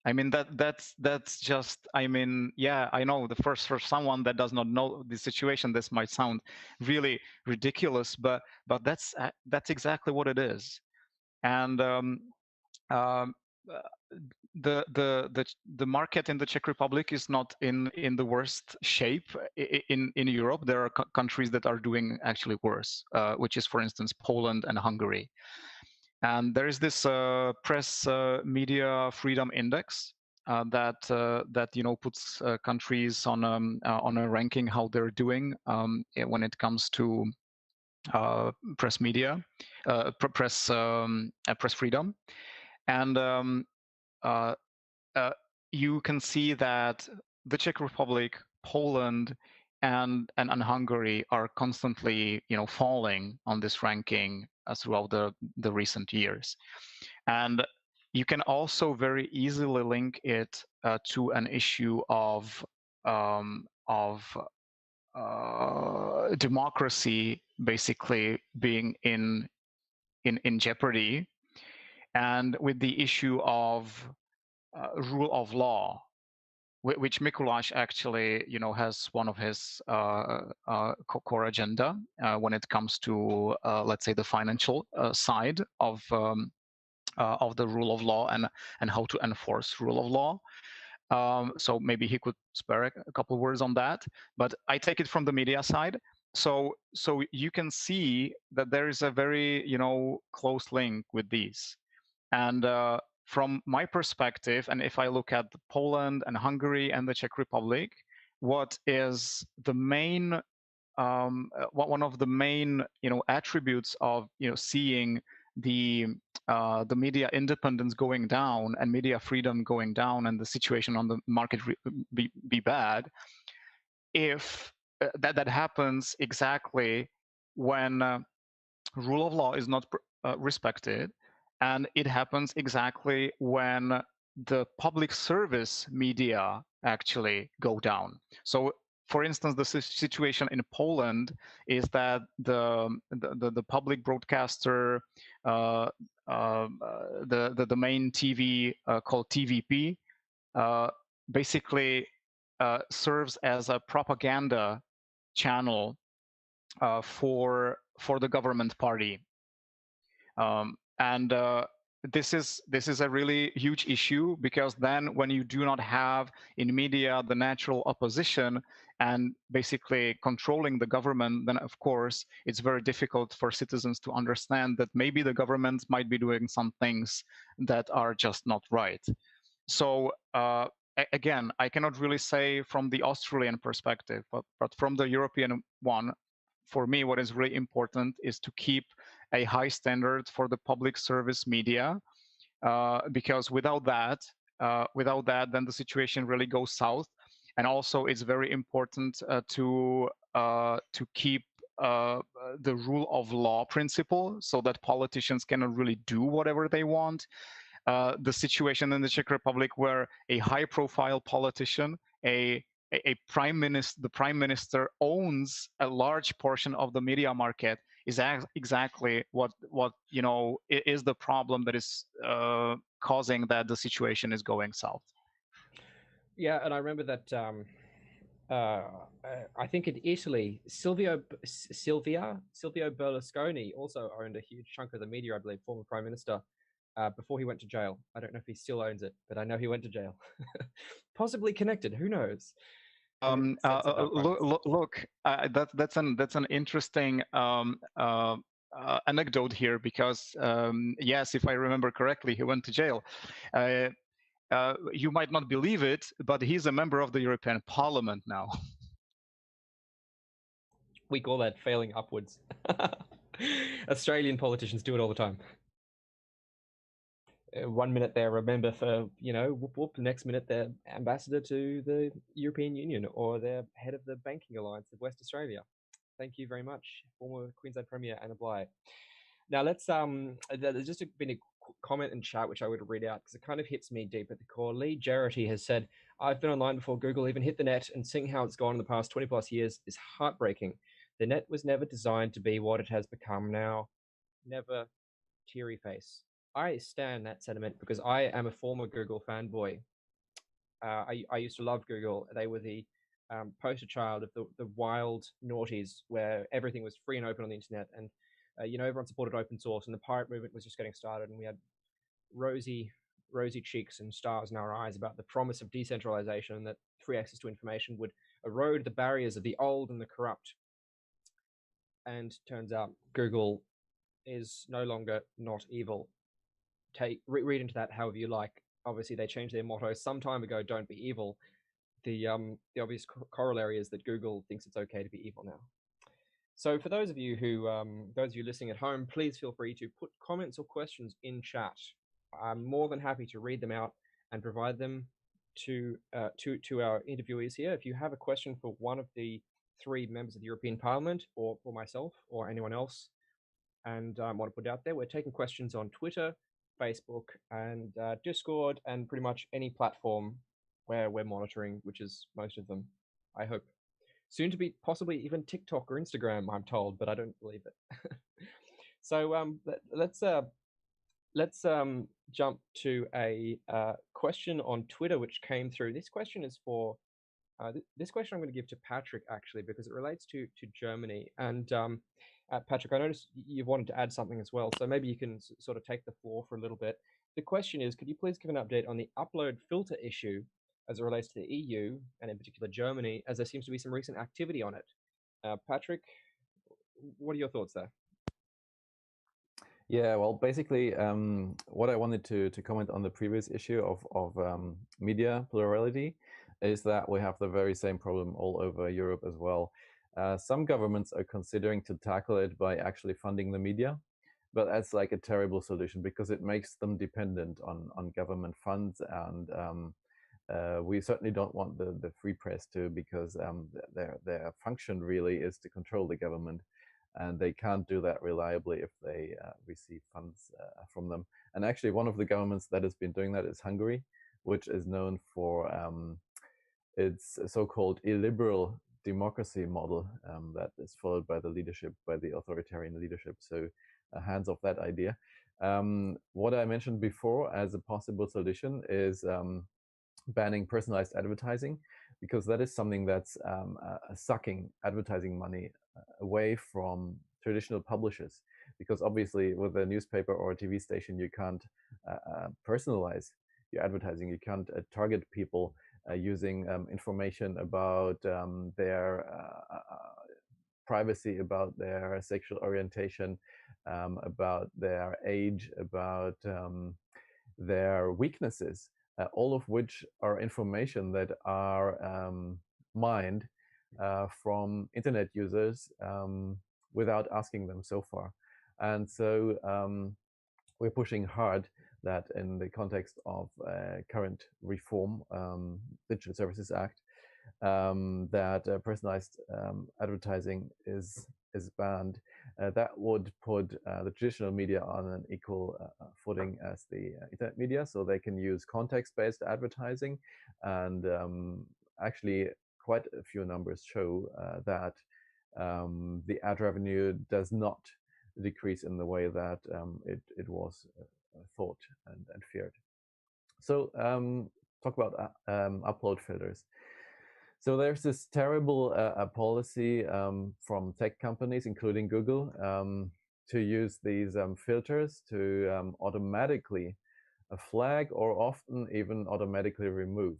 I mean, that's just, I mean, yeah, I know for someone that does not know the situation, this might sound really ridiculous, but that's exactly what it is. And um, uh, the market in the Czech Republic is not in the worst shape. In Europe, there are countries that are doing actually worse, which is, for instance, Poland and Hungary. And there is this press media freedom index that puts countries on a ranking how they're doing when it comes to press media, press freedom, and you can see that the Czech Republic, Poland, and Hungary are constantly falling on this ranking throughout the recent years. And you can also very easily link it to an issue of democracy basically being in jeopardy, and with the issue of rule of law, which Mikuláš actually has one of his core agenda when it comes to let's say the financial side of the rule of law and how to enforce rule of law. So maybe he could spare a couple words on that. But I take it from the media side. So you can see that there is a very close link with these. And from my perspective, and if I look at Poland and Hungary and the Czech Republic, what is the main one of the main attributes of seeing the media independence going down and media freedom going down and the situation on the market be bad, if that happens exactly when rule of law is not respected, and it happens exactly when the public service media actually go down. So for instance, the situation in Poland is that the public broadcaster, the main TV called TVP, basically serves as a propaganda channel for the government party, and this is a really huge issue, because then when you do not have in media the natural opposition and basically controlling the government, then of course it's very difficult for citizens to understand that maybe the government might be doing some things that are just not right. So again, I cannot really say from the Australian perspective, but from the European one, for me, what is really important is to keep a high standard for the public service media, because without that, then the situation really goes south. And also, it's very important to keep the rule of law principle, so that politicians cannot really do whatever they want. The situation in the Czech Republic where a high-profile politician, the prime minister owns a large portion of the media market, is exactly what is the problem that is causing that the situation is going south. Yeah, and I remember that I think in Italy, Silvio Berlusconi also owned a huge chunk of the media, I believe, former prime minister, before he went to jail. I don't know if he still owns it, but I know he went to jail. Possibly connected, who knows? Look, that's an interesting anecdote here, because yes, if I remember correctly, he went to jail. You might not believe it, but he's a member of the European Parliament now. We call that failing upwards. Australian politicians do it all the time. 1 minute they're a member for, whoop whoop, the next minute they're ambassador to the European Union, or they're head of the Banking Alliance of West Australia. Thank you very much, former Queensland Premier Anna Bligh. Now let's there's just been a comment in chat which I would read out because it kind of hits me deep at the core. Lee Jarrity has said, I've been online before Google even hit the net, and seeing how it's gone in the past 20 plus years is heartbreaking. The net was never designed to be what it has become now. Never, teary face. I stand that sentiment because I am a former Google fanboy. I used to love Google. They were the poster child of the wild noughties where everything was free and open on the internet, and everyone supported open source, and the pirate movement was just getting started, and we had rosy cheeks and stars in our eyes about the promise of decentralization and that free access to information would erode the barriers of the old and the corrupt. And turns out Google is no longer not evil. Read into that however you like. Obviously, they changed their motto some time ago, don't be evil. The obvious corollary is that Google thinks it's okay to be evil now. So for those of you listening at home, please feel free to put comments or questions in chat. I'm more than happy to read them out and provide them to our interviewees here. If you have a question for one of the 3 members of the European Parliament, or for myself or anyone else, and want to put it out there, we're taking questions on Twitter, Facebook, and Discord, and pretty much any platform where we're monitoring, which is most of them, I hope. Soon to be possibly even TikTok or Instagram, I'm told, but I don't believe it. So let's jump to a question on Twitter which came through. This question is for this question I'm going to give to Patrick, actually, because it relates to Germany. And Patrick, I noticed you wanted to add something as well, so maybe you can sort of take the floor for a little bit. The question is, could you please give an update on the upload filter issue as it relates to the EU, and in particular Germany, as there seems to be some recent activity on it? Patrick, what are your thoughts there? Yeah, well, basically, what I wanted to comment on the previous issue of media plurality is that we have the very same problem all over Europe as well. Some governments are considering to tackle it by actually funding the media, but that's like a terrible solution because it makes them dependent on government funds, and we certainly don't want the free press to, because their function really is to control the government, and they can't do that reliably if they receive funds from them. And actually, one of the governments that has been doing that is Hungary, which is known for its so-called illiberal democracy model that is followed by the authoritarian leadership. So hands off that idea. What I mentioned before as a possible solution is banning personalized advertising, because that is something that's sucking advertising money away from traditional publishers. Because obviously with a newspaper or a TV station, you can't personalize your advertising. You can't target people using information about their privacy, about their sexual orientation, about their age, about their weaknesses, all of which are information that are mined from internet users without asking them so far. And so we're pushing hard that in the context of current reform, Digital Services Act, that personalized advertising is banned. That would put the traditional media on an equal footing as the internet media, so they can use context-based advertising. And actually, quite a few numbers show that the ad revenue does not decrease in the way that it was thought and feared. So talk about upload filters. So there's this terrible policy from tech companies, including Google, to use these filters to automatically flag, or often even automatically remove,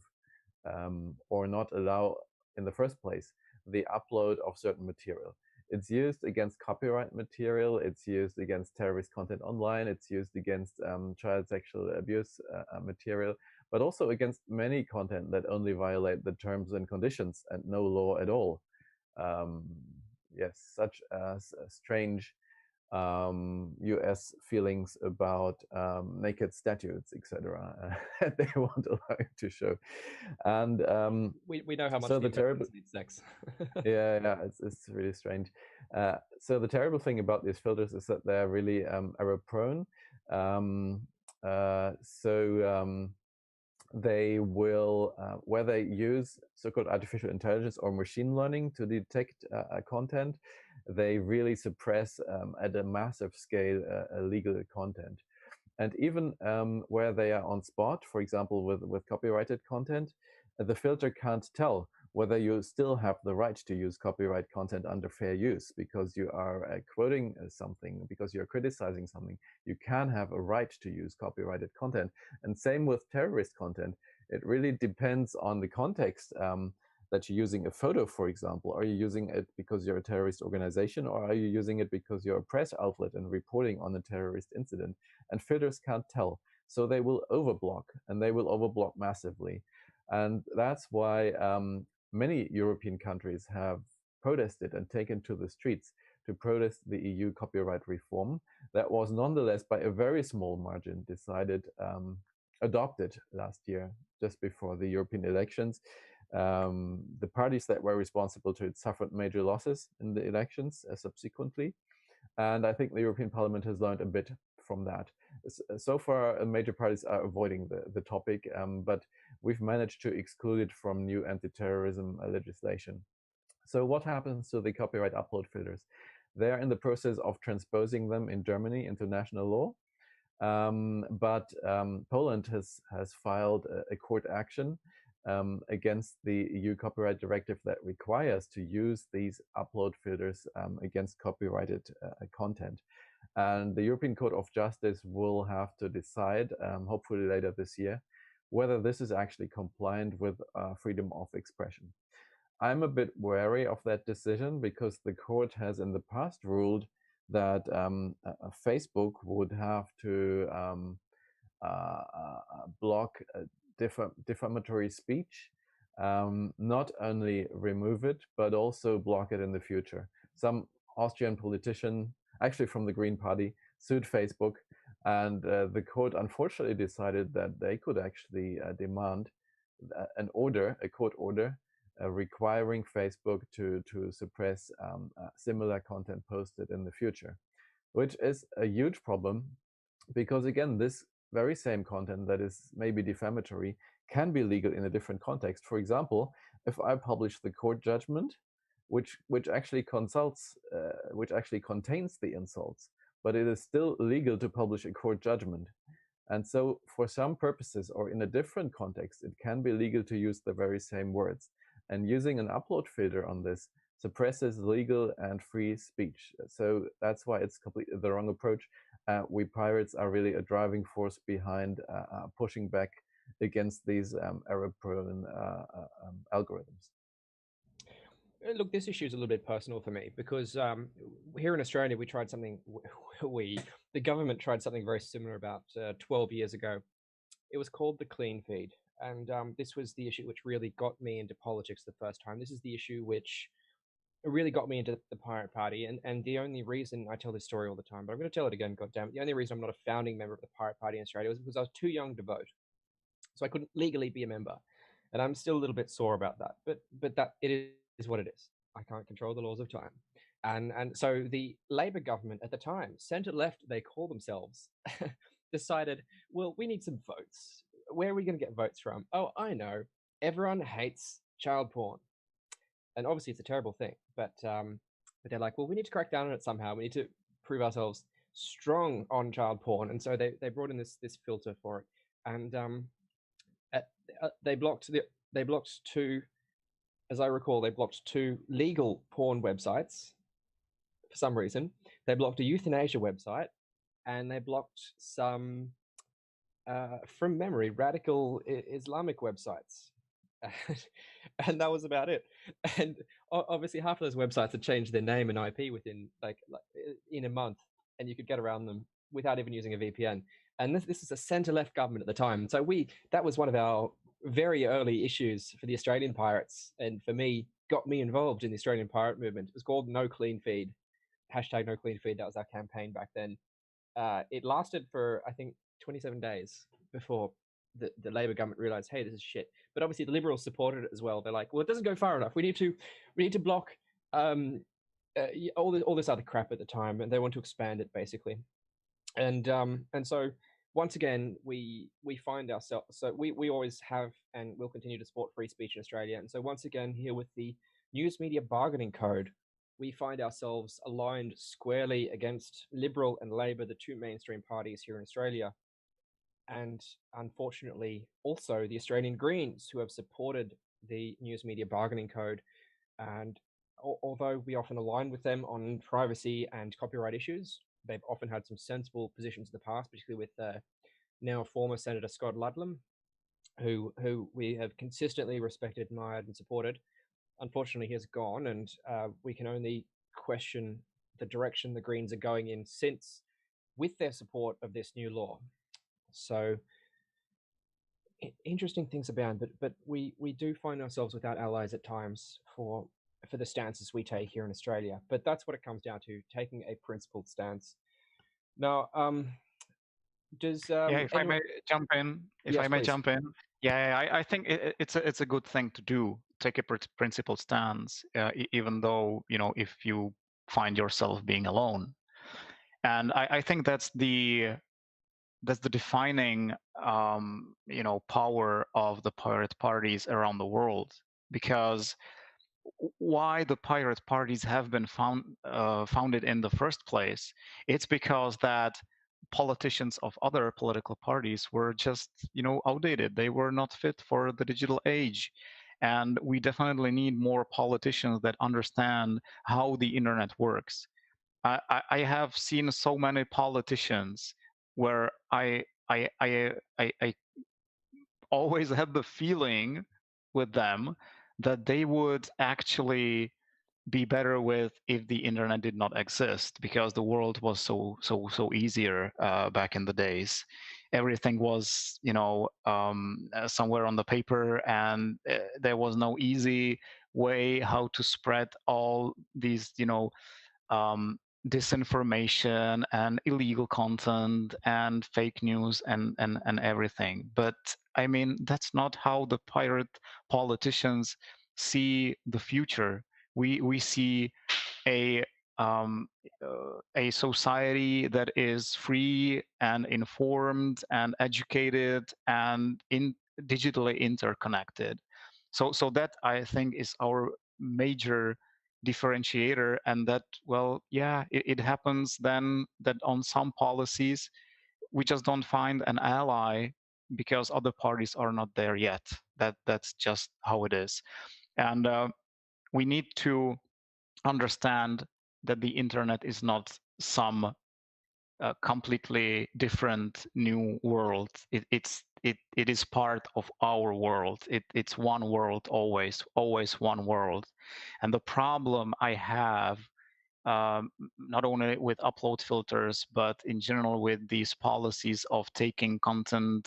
or not allow in the first place the upload of certain material. It's used against copyright material, it's used against terrorist content online, it's used against child sexual abuse material, but also against many content that only violate the terms and conditions and no law at all. Yes, such as strange US feelings about naked statues, etc. They won't allow you to show. And we know how much so the terrible needs sex. yeah, it's really strange. So the terrible thing about these filters is that they're really error prone. They will, where they use so-called artificial intelligence or machine learning to detect content, they really suppress at a massive scale illegal content. And even where they are on spot, for example, with copyrighted content, the filter can't tell whether you still have the right to use copyright content under fair use because you are quoting something, because you're criticizing something. You can have a right to use copyrighted content. And same with terrorist content. It really depends on the context that you're using a photo, for example. Are you using it because you're a terrorist organization, or are you using it because you're a press outlet and reporting on a terrorist incident? And filters can't tell. So they will overblock, and they will overblock massively. And that's why many European countries have protested and taken to the streets to protest the EU copyright reform that was nonetheless by a very small margin adopted last year, just before the European elections. The parties that were responsible to it suffered major losses in the elections subsequently. And I think the European Parliament has learned a bit from that. So far, major parties are avoiding the topic, but we've managed to exclude it from new anti-terrorism legislation. So what happens to the copyright upload filters? They're in the process of transposing them in Germany into national law. But Poland has filed a court action against the EU copyright directive that requires to use these upload filters against copyrighted content. And the European Court of Justice will have to decide, hopefully later this year, whether this is actually compliant with freedom of expression. I'm a bit wary of that decision because the court has in the past ruled that Facebook would have to block defamatory speech, not only remove it, but also block it in the future. Some Austrian politician, actually from the Green Party, sued Facebook, and the court unfortunately decided that they could actually demand a court order, requiring Facebook to suppress similar content posted in the future, which is a huge problem because, again, this very same content that is maybe defamatory can be legal in a different context. For example, if I publish the court judgment, which actually contains the insults, but it is still legal to publish a court judgment. And so for some purposes or in a different context, it can be legal to use the very same words. And using an upload filter on this suppresses legal and free speech. So that's why it's completely the wrong approach. We pirates are really a driving force behind pushing back against these error-prone algorithms. Look, this issue is a little bit personal for me because here in Australia, we tried something, the government tried something very similar about 12 years ago. It was called the clean feed. And this was the issue which really got me into politics the first time. This is the issue which really got me into the Pirate Party. And the only reason, I tell this story all the time, but I'm going to tell it again, goddammit. The only reason I'm not a founding member of the Pirate Party in Australia was because I was too young to vote. So I couldn't legally be a member. And I'm still a little bit sore about that. But that it is what it is. I can't control the laws of time. And so the Labor government at the time, centre-left, they call themselves, decided, well, we need some votes. Where are we going to get votes from? Oh, I know. Everyone hates child porn. And obviously it's a terrible thing. But they're like, well, we need to crack down on it somehow. We need to prove ourselves strong on child porn. And so they brought in this filter for it. And they blocked two, as I recall, they blocked two legal porn websites for some reason. They blocked a euthanasia website, and they blocked some, from memory, radical Islamic websites. And that was about it. And obviously half of those websites had changed their name and IP within like in a month, and you could get around them without even using a VPN. And this is a centre-left government at the time. So that was one of our very early issues for the Australian pirates, and for me, got me involved in the Australian pirate movement. It was called No Clean Feed, #NoCleanFeed. That was our campaign back then. It lasted for, I think, 27 days before the Labor government realized, hey, this is shit. But obviously the Liberals supported it as well. They're like, well, it doesn't go far enough. We need to block all this other crap at the time, and they want to expand it basically. And so once again, we find ourselves, so we always have and will continue to support free speech in Australia. And so once again, here with the News Media Bargaining Code, we find ourselves aligned squarely against Liberal and Labor, the two mainstream parties here in Australia. and unfortunately also the Australian Greens, who have supported the News Media Bargaining Code. And although we often align with them on privacy and copyright issues, they've often had some sensible positions in the past, particularly with now former Senator Scott Ludlam, who we have consistently respected, admired, and supported. Unfortunately, he has gone, and we can only question the direction the Greens are going in since, with their support of this new law. So interesting things abound, but we do find ourselves without allies at times for the stances we take here in Australia. But that's what it comes down to: taking a principled stance. Now, does if I may jump in, I think it's a good thing to do. Take a principled stance, even though if you find yourself being alone. And I think that's the defining power of the pirate parties around the world. Because why the pirate parties have been founded in the first place, it's because that politicians of other political parties were just outdated. They were not fit for the digital age. And we definitely need more politicians that understand how the internet works. I have seen so many politicians where I always had the feeling with them that they would actually be better with if the internet did not exist, because the world was so easier back in the days. Everything was somewhere on the paper, and there was no easy way how to spread all these disinformation and illegal content and fake news and everything. But I mean, that's not how the pirate politicians see the future. We see a society that is free and informed and educated and digitally interconnected. So that, I think, is our major differentiator. And that, well, yeah, it happens then that on some policies we just don't find an ally because other parties are not there yet. That's just how it is. And we need to understand that the internet is not some completely different new world. It is part of our world. It's one world, always one world. And the problem I have, not only with upload filters, but in general with these policies of taking content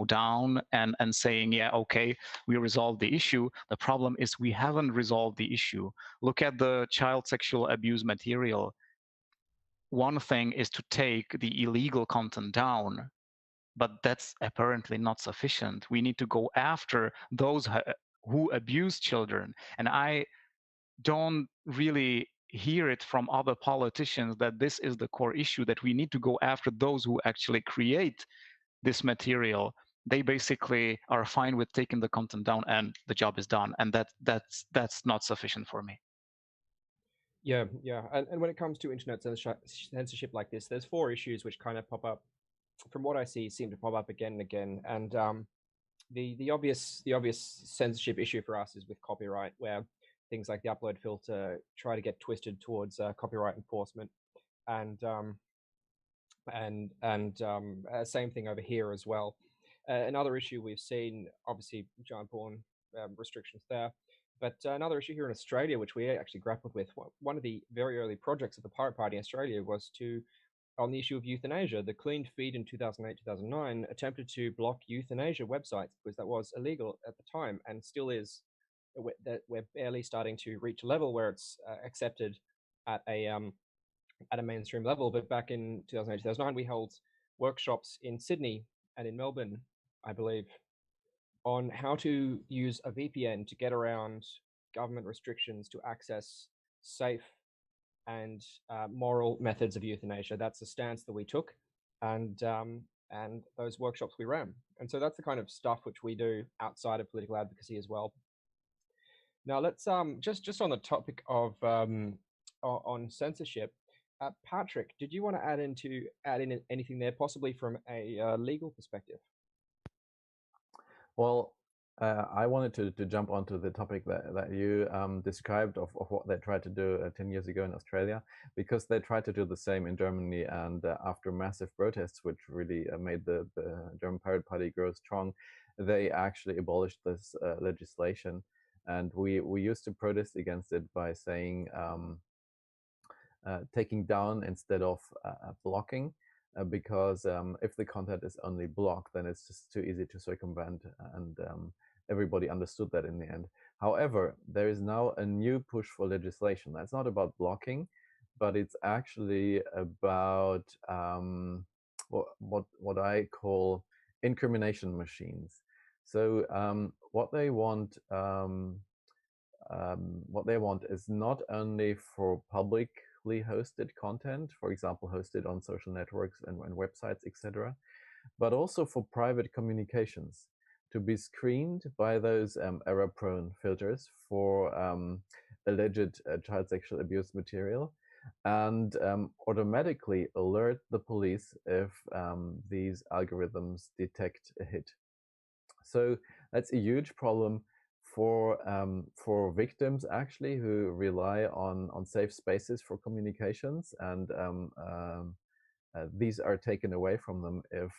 down and saying, yeah, okay, we resolved the issue. The problem is we haven't resolved the issue. Look at the child sexual abuse material. One thing is to take the illegal content down, but that's apparently not sufficient. We need to go after those who abuse children. And I don't really hear it from other politicians that this is the core issue, that we need to go after those who actually create this material. They basically are fine with taking the content down and the job is done. And that's not sufficient for me. Yeah. And when it comes to internet censorship like this, there's 4 issues which kind of pop up. From what I see, seem to pop up again and again. And the obvious censorship issue for us is with copyright, where things like the upload filter try to get twisted towards copyright enforcement, and same thing over here as well. Another issue we've seen, obviously, giant porn restrictions there. But another issue here in Australia, which we actually grappled with, one of the very early projects of the Pirate Party in Australia was on the issue of euthanasia. The Clean Feed in 2008-2009 attempted to block euthanasia websites because that was illegal at the time, and still is. We're barely starting to reach a level where it's accepted at a mainstream level. But back in 2008-2009, we held workshops in Sydney and in Melbourne, I believe, on how to use a VPN to get around government restrictions to access safe and moral methods of euthanasia. That's the stance that we took, and those workshops we ran. And so that's the kind of stuff which we do outside of political advocacy as well. Now let's just on the topic of on censorship. Patrick, did you want to add in anything there, possibly from a legal perspective? Well, I wanted to jump onto the topic that you described of what they tried to do 10 years ago in Australia, because they tried to do the same in Germany, and after massive protests, which really made the German Pirate Party grow strong, they actually abolished this legislation. And we used to protest against it by saying taking down instead of blocking. Because if the content is only blocked, then it's just too easy to circumvent, and everybody understood that in the end. However, there is now a new push for legislation. That's not about blocking, but it's actually about what I call incrimination machines. So what they want is not only for public hosted content, for example, hosted on social networks and websites, etc., but also for private communications to be screened by those error-prone filters for alleged child sexual abuse material, and automatically alert the police if these algorithms detect a hit. So that's a huge problem for victims, actually, who rely on safe spaces for communications, and these are taken away from them if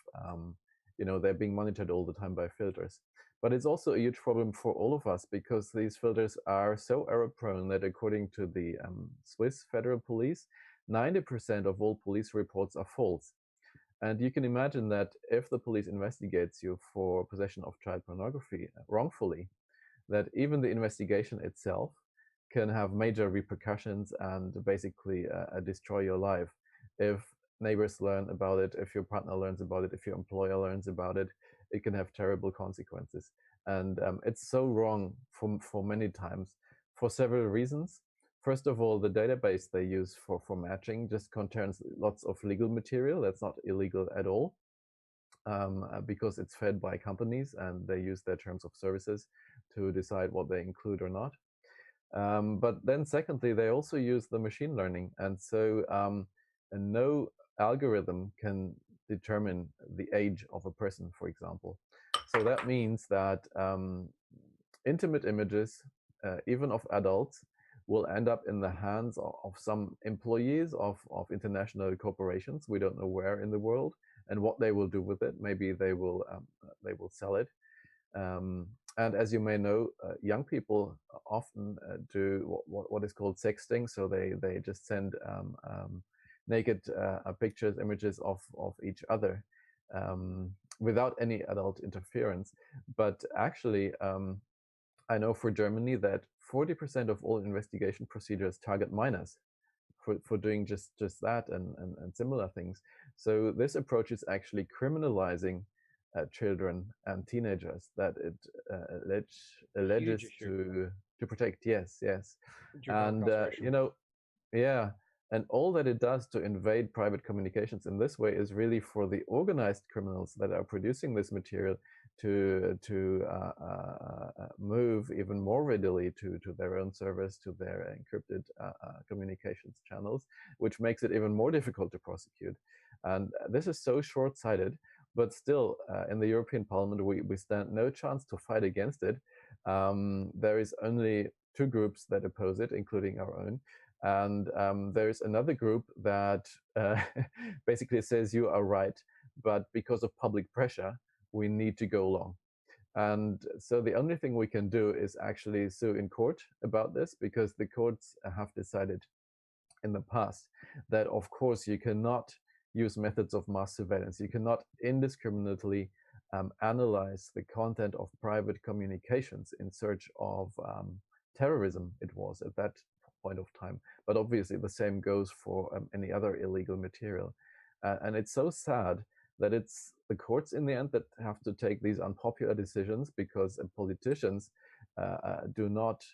they're being monitored all the time by filters. But it's also a huge problem for all of us, because these filters are so error prone that, according to the Swiss Federal Police, 90% of all police reports are false. And you can imagine that if the police investigates you for possession of child pornography wrongfully, that even the investigation itself can have major repercussions and basically destroy your life. If neighbors learn about it, if your partner learns about it, if your employer learns about it, it can have terrible consequences. And it's so wrong for many times, for several reasons. First of all, the database they use for matching just contains lots of legal material that's not illegal at all, because it's fed by companies and they use their terms of services to decide what they include or not. But then secondly, they also use the machine learning. And so no algorithm can determine the age of a person, for example. So that means that intimate images, even of adults, will end up in the hands of some employees of international corporations. We don't know where in the world and what they will do with it. Maybe they will sell it. And as you may know, young people often do what is called sexting. So they just send naked pictures, images of each other without any adult interference. But actually, I know for Germany that 40% of all investigation procedures target minors for doing just that and similar things. So this approach is actually criminalizing children and teenagers that it alleges to protect. Yes. And yeah. And all that it does to invade private communications in this way is really for the organized criminals that are producing this material to move even more readily to their own servers, to their encrypted communications channels, which makes it even more difficult to prosecute. And this is so short-sighted, but still, in the European Parliament, we stand no chance to fight against it. There is only two groups that oppose it, including our own. And there's another group that basically says you are right, but because of public pressure, we need to go along. And so the only thing we can do is actually sue in court about this, because the courts have decided in the past that, of course, you cannot use methods of mass surveillance. You cannot indiscriminately analyze the content of private communications in search of terrorism, it was at that point of time. But obviously the same goes for any other illegal material. And it's so sad that it's the courts in the end that have to take these unpopular decisions, because politicians do not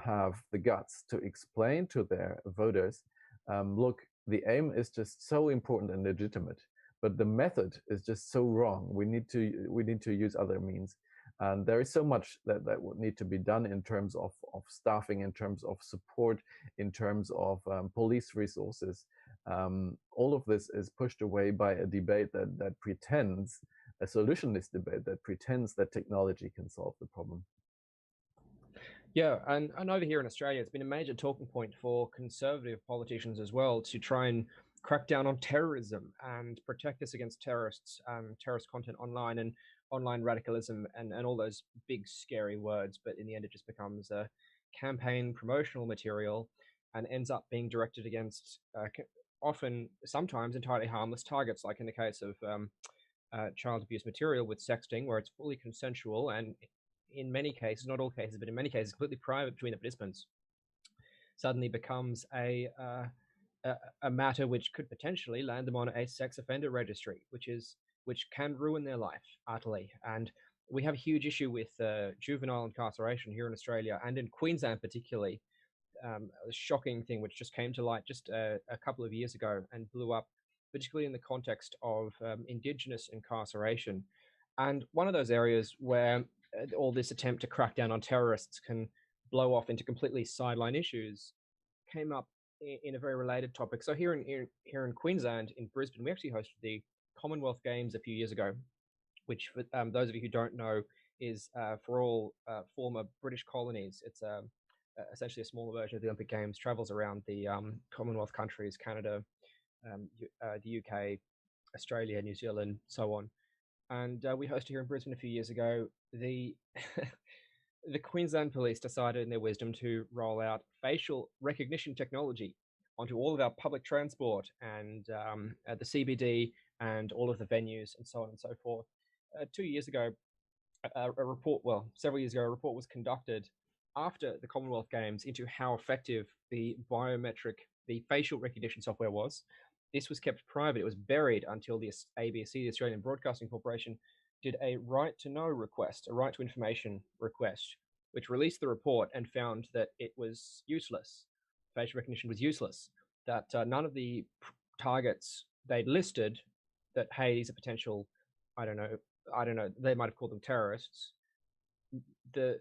have the guts to explain to their voters, look, the aim is just so important and legitimate, but the method is just so wrong. We need to use other means. And there is so much that would need to be done in terms of staffing, in terms of support, in terms of police resources, All of this is pushed away by a debate that pretends, a solutionist debate that pretends that technology can solve the problem. Yeah, and over here in Australia, it's been a major talking point for conservative politicians as well to try and crack down on terrorism and protect us against terrorists, terrorist content online and online radicalism and all those big scary words. But in the end, it just becomes a campaign promotional material and ends up being directed against often, sometimes entirely harmless targets, like in the case of child abuse material with sexting, where it's fully consensual and in many cases, not all cases, but in many cases, completely private between the participants, suddenly becomes a matter which could potentially land them on a sex offender registry, which can ruin their life utterly. And we have a huge issue with juvenile incarceration here in Australia and in Queensland particularly. A shocking thing which just came to light just a couple of years ago and blew up, particularly in the context of Indigenous incarceration. And one of those areas where all this attempt to crack down on terrorists can blow off into completely sideline issues came up in a very related topic. So here in Queensland, in Brisbane, we actually hosted the Commonwealth Games a few years ago, which for those of you who don't know is for all former British colonies. It's essentially a smaller version of the Olympic Games, travels around the Commonwealth countries, Canada, the UK, Australia, New Zealand, so on. And we hosted here in Brisbane a few years ago. The the Queensland Police decided in their wisdom to roll out facial recognition technology onto all of our public transport and at the CBD and all of the venues and so on and so forth. 2 years ago, several years ago, a report was conducted after the Commonwealth Games into how effective the facial recognition software was. This was kept private. It was buried until the ABC, the Australian Broadcasting Corporation, did a right to know request, a right to information request, which released the report and found that it was useless. Facial recognition was useless, that none of the targets they'd listed that, hey, these are potential, I don't know, they might have called them terrorists. The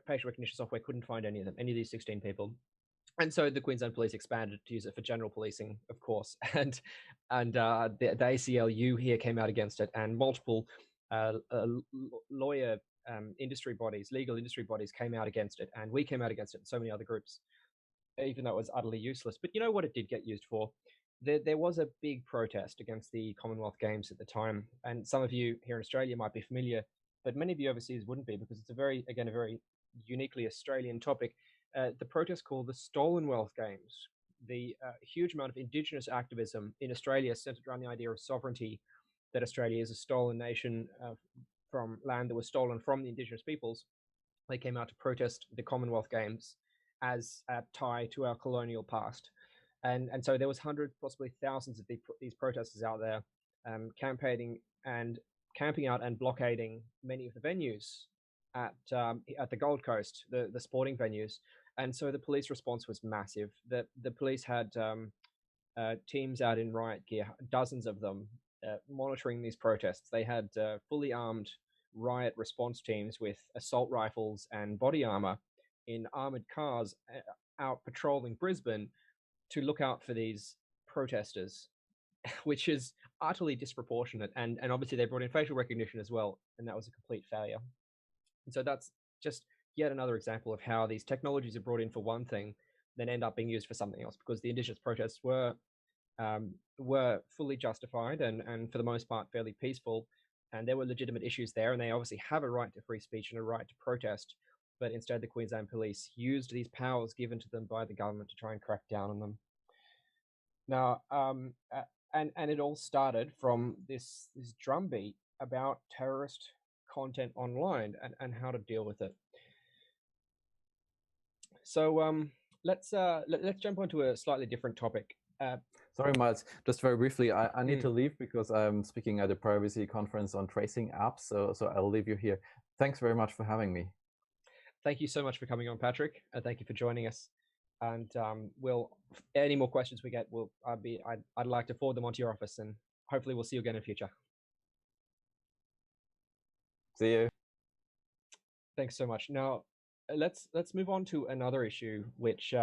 facial recognition software couldn't find any of these 16 people. And so the Queensland Police expanded to use it for general policing, of course, and the ACLU here came out against it, and multiple legal industry bodies came out against it, and we came out against it, and so many other groups, even though it was utterly useless. But you know what it did get used for? There was a big protest against the Commonwealth Games at the time, and some of you here in Australia might be familiar, but many of you overseas wouldn't be, because it's a very uniquely Australian topic. The protest called the Stolenwealth Games. The huge amount of Indigenous activism in Australia centered around the idea of sovereignty, that Australia is a stolen nation from land that was stolen from the Indigenous peoples. They came out to protest the Commonwealth Games as a tie to our colonial past. And so there was hundreds, possibly thousands of these protesters out there camping out and blockading many of the venues at the Gold Coast, the sporting venues. And so the police response was massive. The police had teams out in riot gear, dozens of them, monitoring these protests. They had fully armed riot response teams with assault rifles and body armor in armored cars out patrolling Brisbane to look out for these protesters, which is utterly disproportionate. And obviously they brought in facial recognition as well, and that was a complete failure. And so that's just yet another example of how these technologies are brought in for one thing, then end up being used for something else, because the Indigenous protests were fully justified and for the most part fairly peaceful, and there were legitimate issues there, and they obviously have a right to free speech and a right to protest. But instead, the Queensland Police used these powers given to them by the government to try and crack down on them. Now, and it all started from this drumbeat about terrorist content online and how to deal with it. So let's jump onto a slightly different topic. Sorry, Miles, just very briefly, I need to leave because I'm speaking at a privacy conference on tracing apps, so I'll leave you here. Thanks very much for having me. Thank you so much for coming on, Patrick. Thank you for joining us. And any more questions we get, I'd like to forward them onto your office, and hopefully we'll see you again in future. See you. Thanks so much. Now, let's move on to another issue, which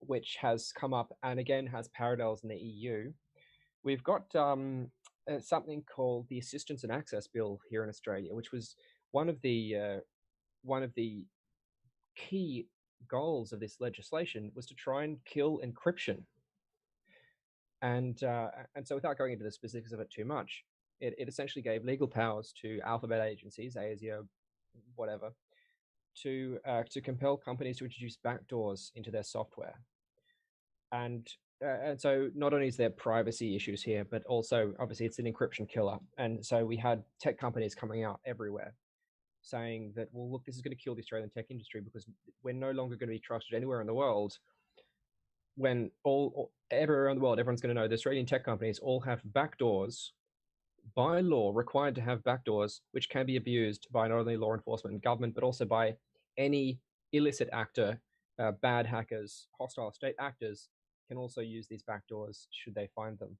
which has come up and again has parallels in the EU. We've got something called the Assistance and Access Bill here in Australia, which was one of the key goals of this legislation was to try and kill encryption. And so, without going into the specifics of it too much, it essentially gave legal powers to alphabet agencies, ASIO, whatever, to compel companies to introduce backdoors into their software. And so not only is there privacy issues here, but also obviously it's an encryption killer. And so we had tech companies coming out everywhere saying that, well, look, this is going to kill the Australian tech industry because we're no longer going to be trusted anywhere in the world. When everywhere around the world, everyone's going to know the Australian tech companies all have backdoors by law, required to have backdoors, which can be abused by not only law enforcement and government, but also by any illicit actor, bad hackers, hostile state actors can also use these backdoors should they find them.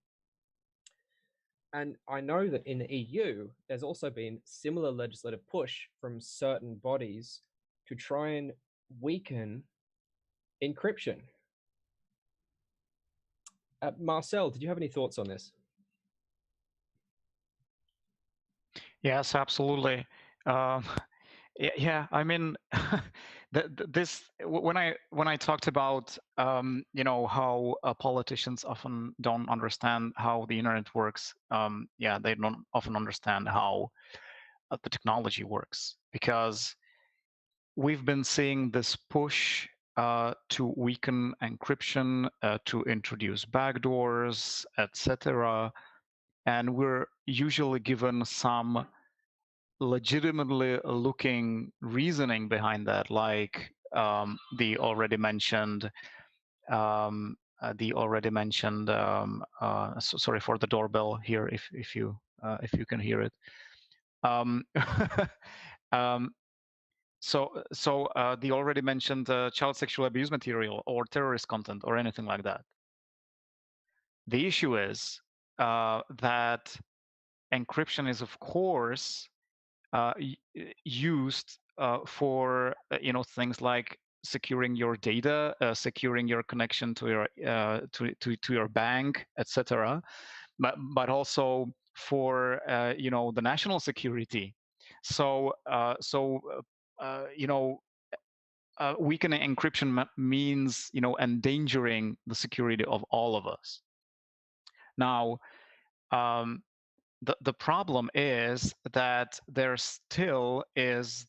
And I know that in the EU, there's also been similar legislative push from certain bodies to try and weaken encryption. Marcel, did you have any thoughts on this? Yes, absolutely. Yeah, I mean, this when I talked about how politicians often don't understand how the internet works. Yeah, they don't often understand how the technology works, because we've been seeing this push to weaken encryption, to introduce backdoors, etc. And we're usually given some legitimately looking reasoning behind that, like the already mentioned sorry for the doorbell here, if you can hear it. So the already mentioned child sexual abuse material or terrorist content or anything like that. The issue is that encryption is, of course, used for things like securing your data, securing your connection to your to your bank, etc. But also for the national security. So weakening encryption means endangering the security of all of us. Now, the problem is that there still is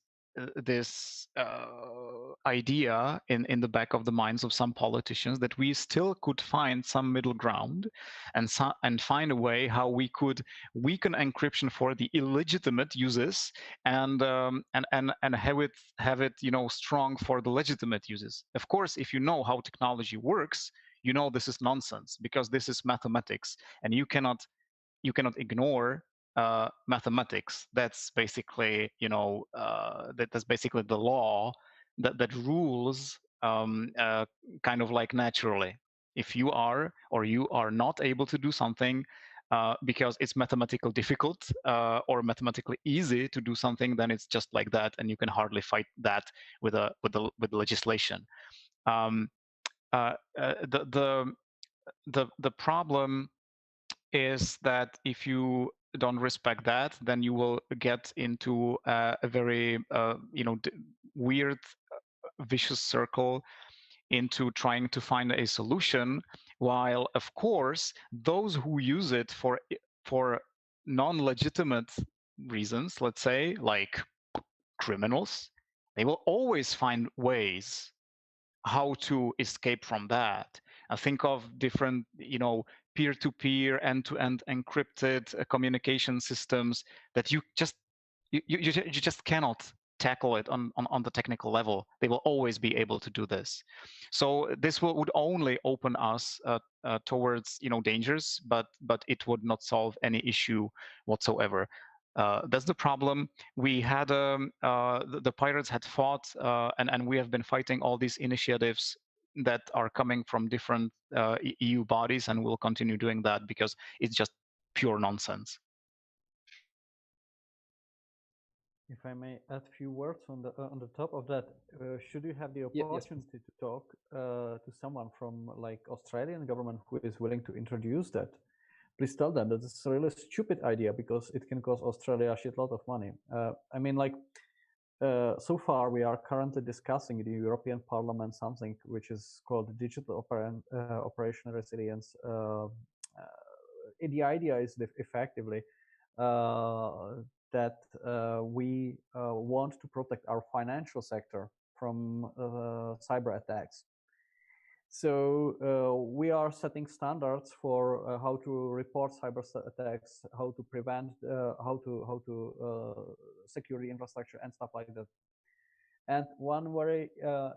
this idea in the back of the minds of some politicians that we still could find some middle ground and find a way how we could weaken encryption for the illegitimate uses and have it strong for the legitimate uses. Of course, if you know how technology works, you know this is nonsense, because this is mathematics, and you cannot ignore mathematics. That's basically that's basically the law that rules kind of like naturally. If you are or you are not able to do something because it's mathematically difficult or mathematically easy to do something, then it's just like that, and you can hardly fight that with legislation. The problem is that if you don't respect that, then you will get into a very weird, vicious circle into trying to find a solution, while of course those who use it for non-legitimate reasons, let's say like criminals, they will always find ways how to escape from that. I think of different peer-to-peer, end-to-end encrypted communication systems that you just cannot tackle it on the technical level. They will always be able to do this. So this would only open us towards dangers, but it would not solve any issue whatsoever. That's the problem. We had the pirates had fought, and we have been fighting all these initiatives that are coming from different EU bodies, and we'll continue doing that because it's just pure nonsense. If I may add a few words on the top of that, should you have the Yes, please. opportunity to talk to someone from like Australian government who is willing to introduce that, please tell them that it's a really stupid idea because it can cost Australia a shitload of money. I mean, like, so far we are currently discussing in the European Parliament something which is called digital operational resilience. The idea is effectively that we want to protect our financial sector from cyber attacks. So we are setting standards for how to report cyber attacks, how to prevent, how to secure the infrastructure and stuff like that. And one very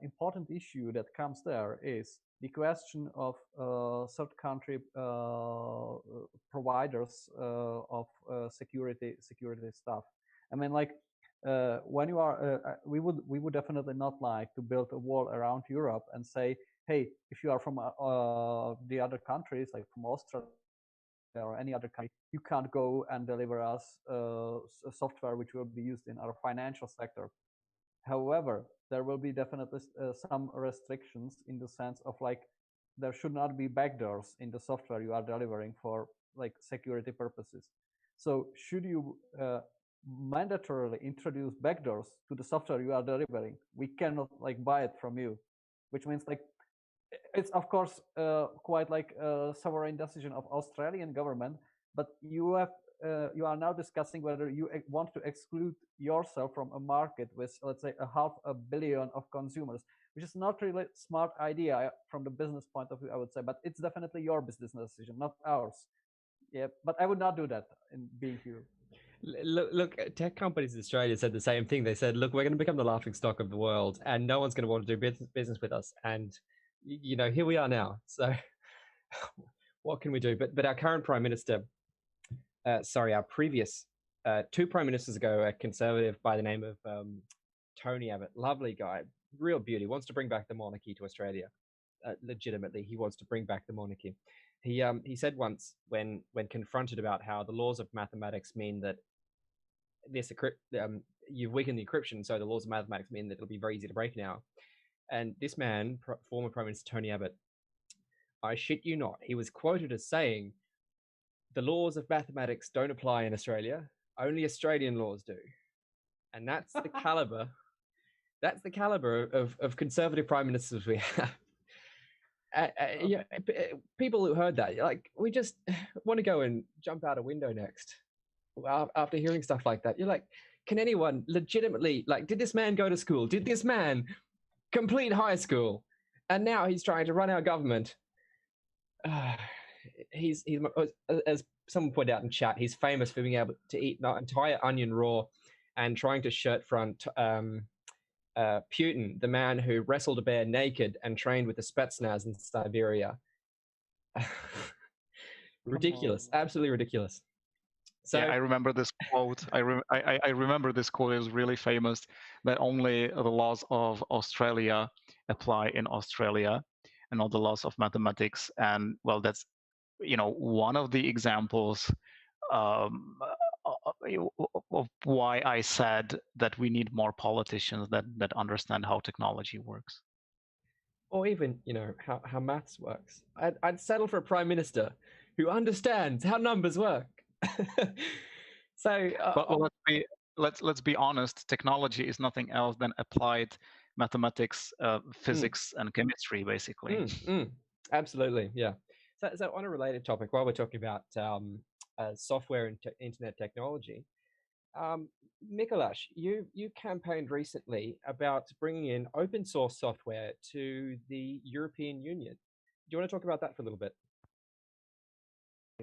important issue that comes there is the question of third country providers of security stuff. I mean, like when you are, we would definitely not like to build a wall around Europe and say, hey, if you are from the other countries, like from Australia or any other country, you can't go and deliver us software which will be used in our financial sector. However, there will be definitely some restrictions in the sense of like there should not be backdoors in the software you are delivering for like security purposes. So should you mandatorily introduce backdoors to the software you are delivering, we cannot like buy it from you, which means like it's of course quite like a sovereign decision of Australian government, but you are now discussing whether you want to exclude yourself from a market with, let's say, 500 million of consumers, which is not really a smart idea from the business point of view, I would say, but it's definitely your business decision, not ours. Yeah, but I would not do that in being here. Look, tech companies in Australia said the same thing. They said, look, we're going to become the laughing stock of the world and no one's going to want to do business with us. And, you know, here we are now. So what can we do? But our current prime minister, our previous two prime ministers ago, a conservative by the name of Tony Abbott, lovely guy, real beauty, wants to bring back the monarchy to Australia. Legitimately, he wants to bring back the monarchy. He said once when confronted about how the laws of mathematics mean that you've weakened the encryption, so the laws of mathematics mean that it'll be very easy to break now. And this man, former Prime Minister Tony Abbott, I shit you not, he was quoted as saying, the laws of mathematics don't apply in Australia, only Australian laws do. And that's the caliber, of conservative prime ministers we have. Yeah, people who heard that, like, we just want to go and jump out a window next. After hearing stuff like that, you're like, can anyone legitimately, like, did this man go to school? Did this man complete high school? And now he's trying to run our government. He's as someone pointed out in chat, he's famous for being able to eat an entire onion raw and trying to shirt front Putin, the man who wrestled a bear naked and trained with the Spetsnaz in Siberia. Ridiculous, absolutely ridiculous. So yeah, I remember this quote. I remember this quote. It was really famous, that only the laws of Australia apply in Australia and not the laws of mathematics. And well, that's, you know, one of the examples of why I said that we need more politicians that understand how technology works. Or even, you know, how maths works. I'd settle for a prime minister who understands how numbers work. So, well, let's be honest. Technology is nothing else than applied mathematics, physics, and chemistry, basically. Absolutely, yeah. So on a related topic, while we're talking about software and internet technology, Mikuláš, you campaigned recently about bringing in open source software to the European Union. Do you want to talk about that for a little bit?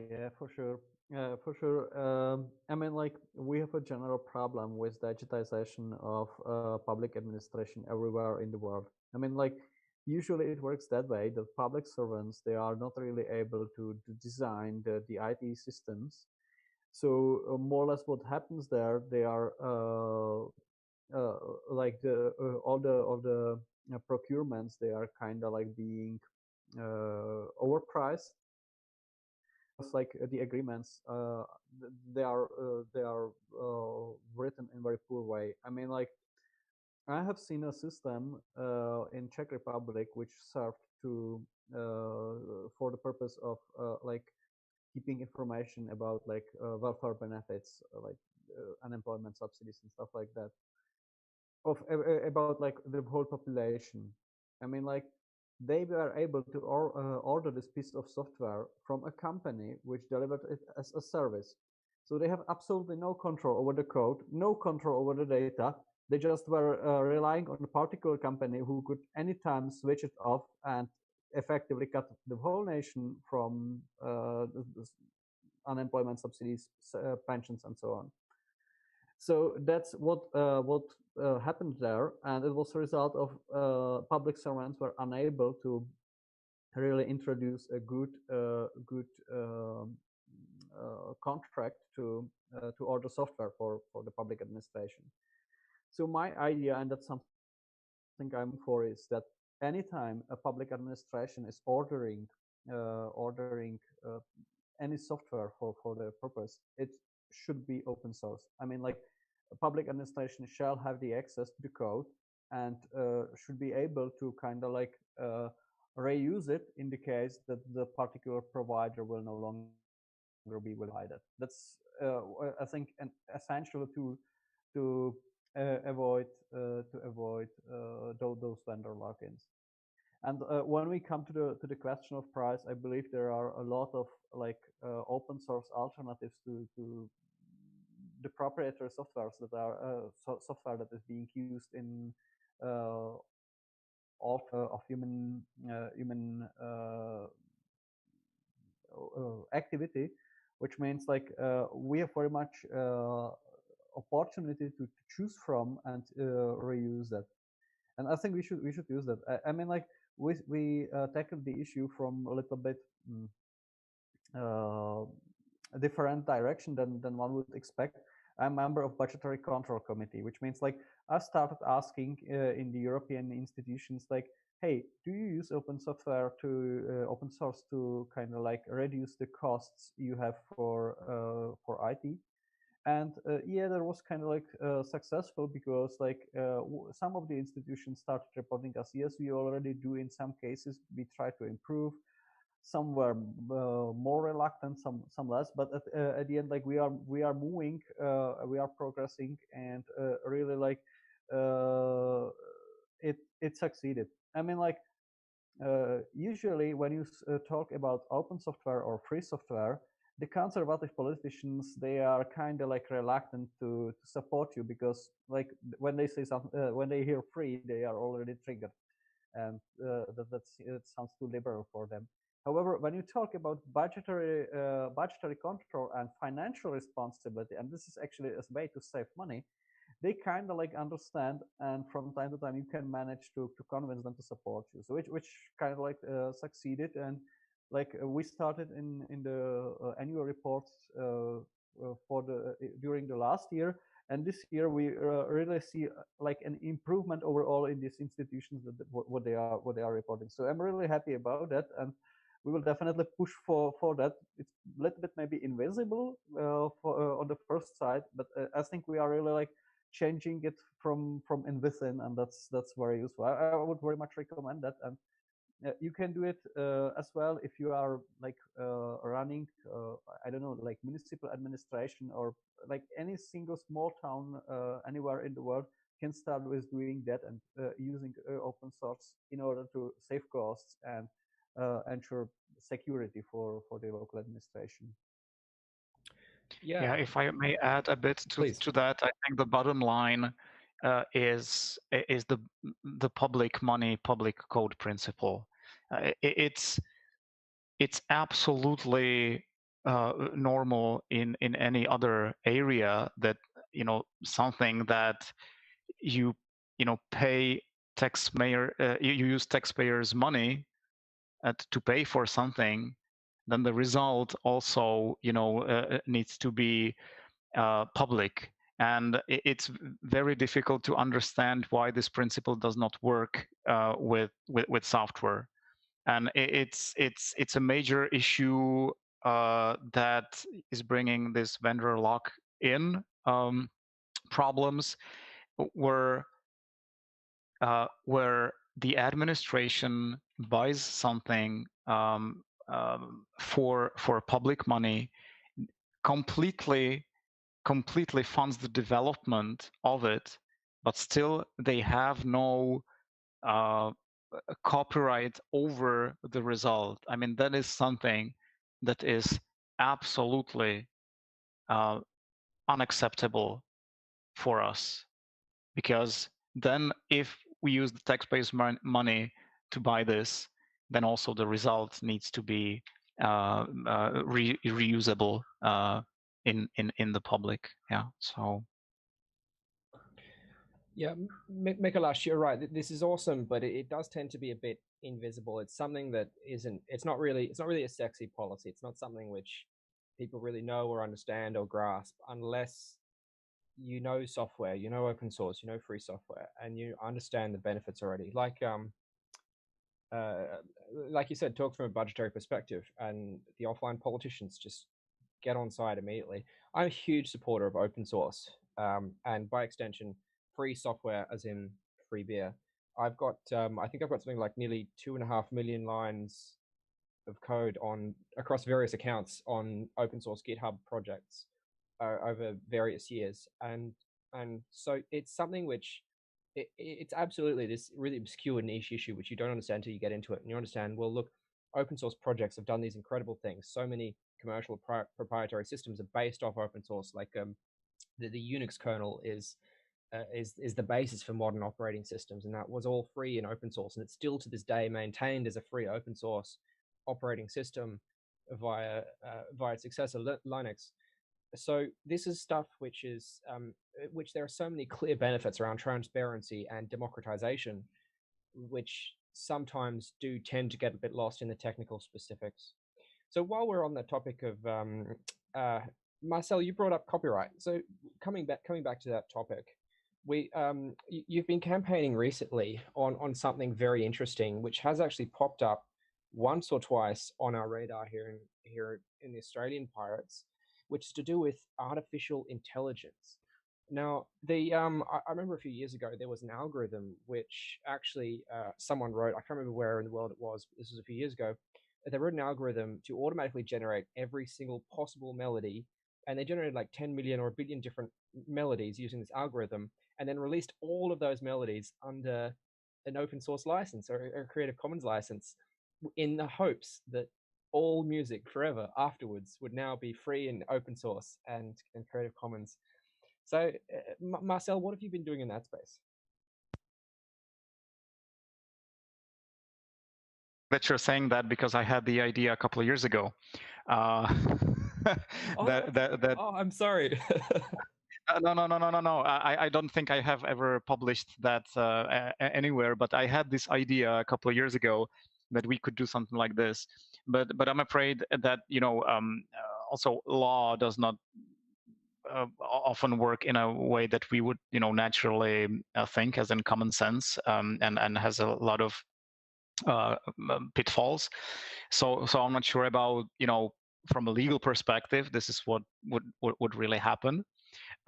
Yeah, for sure. I mean, like, we have a general problem with digitization of public administration everywhere in the world. I mean, like, usually it works that way. The public servants, they are not really able to design the IT systems. So more or less what happens there, they are like all the procurements, they are kind of like being overpriced. like the agreements, they are written in very poor way. I mean, like, I have seen a system in Czech Republic which served to for the purpose of like keeping information about like welfare benefits, like unemployment subsidies and stuff like that, of about like the whole population. I mean, like, they were able to order this piece of software from a company which delivered it as a service. So they have absolutely no control over the code, no control over the data. They just were relying on a particular company who could anytime switch it off and effectively cut the whole nation from unemployment subsidies, pensions, and so on. So that's what happened there, and it was a result of public servants were unable to really introduce a good contract to order software for the public administration. So my idea, and that's something I'm for, is that anytime a public administration is ordering any software for the purpose, it should be open source. I mean, like, a public administration shall have the access to the code and should be able to kind of like reuse it in the case that the particular provider will no longer be provided. That's I think an essential to avoid those vendor lock-ins. And when we come to the question of price, I believe there are a lot of like open source alternatives to the proprietary softwares that are software that is being used in all of human activity, which means like we have very much opportunity to choose from and reuse that. And I think we should use that. I mean, like, we tackled the issue from a little bit a different direction than one would expect. I'm a member of Budgetary Control Committee, which means like I started asking in the European institutions, like, hey, do you use open software to open source to kind of like reduce the costs you have for IT? And yeah, that was kind of like successful, because like some of the institutions started reporting us, yes, we already do in some cases, we try to improve. Some were more reluctant, some less, but at the end, like, we are moving, we are progressing, and really like it succeeded. I mean, like, usually when you talk about open software or free software, the conservative politicians, they are kind of like reluctant to support you, because like when they say something, when they hear free, they are already triggered, and it sounds too liberal for them. However, when you talk about budgetary control and financial responsibility, and this is actually a way to save money, they kind of like understand, and from time to time you can manage to convince them to support you. So which kind of like succeeded, and like we started in the annual reports for the during the last year, and this year we really see like an improvement overall in these institutions, that what they are reporting. So I'm really happy about that, and we will definitely push for that. It's a little bit maybe invisible on the first side, but I think we are really like changing it from within, and that's very useful. I would very much recommend that, and you can do it as well if you are like running I don't know, like municipal administration, or like any single small town anywhere in the world can start with doing that, and using open source in order to save costs and ensure security for the local administration. Yeah, if I may add a bit to that, I think the bottom line is the public money, public code principle. It's absolutely normal in any other area that, you know, something that you pay you use taxpayers' money to pay for something, then the result also, you know, needs to be public. And it's very difficult to understand why this principle does not work with software. And it's a major issue that is bringing this vendor lock-in problems, where the administration buys something for public money, completely funds the development of it, but still they have no copyright over the result. I mean, that is something that is absolutely unacceptable for us, because then if we use the taxpayers' money to buy this, then also the result needs to be reusable in the public. Yeah. So. Yeah, Mikuláš, you're right. This is awesome, but it does tend to be a bit invisible. It's something that isn't. It's not really a sexy policy. It's not something which people really know or understand or grasp unless you know software, you know open source, you know free software, and you understand the benefits already. Like you said, talk from a budgetary perspective, and the offline politicians just get on side immediately. I'm a huge supporter of open source, and by extension, free software, as in free beer. I've got, I think I've got something like nearly 2.5 million lines of code on across various accounts on open source GitHub projects over various years, and so it's something which it's absolutely this really obscure niche issue which you don't understand until you get into it, and you understand, well, look, open source projects have done these incredible things. So many commercial proprietary systems are based off open source, like the Unix kernel is the basis for modern operating systems, and that was all free and open source, and it's still to this day maintained as a free open source operating system via its successor Linux. So this is stuff which is which there are so many clear benefits around transparency and democratization, which sometimes do tend to get a bit lost in the technical specifics. So while we're on the topic of Marcel, you brought up copyright. So coming back to that topic, you've been campaigning recently on something very interesting, which has actually popped up once or twice on our radar here in the Australian Pirates, which is to do with artificial intelligence. Now, I remember a few years ago there was an algorithm which actually someone wrote. I can't remember where in the world it was. But this was a few years ago. They wrote an algorithm to automatically generate every single possible melody, and they generated like 10 million or a billion different melodies using this algorithm, and then released all of those melodies under an open source license or a Creative Commons license, in the hopes that all music forever afterwards would now be free and open source and Creative Commons. So, Marcel, what have you been doing in that space? That you're saying that because I had the idea a couple of years ago. Oh, I'm sorry. No. I don't think I have ever published that anywhere, but I had this idea a couple of years ago that we could do something like this. But I'm afraid that, also law does not often work in a way that we would, naturally think, as in common sense, and has a lot of pitfalls. So I'm not sure about, from a legal perspective, this is what would really happen.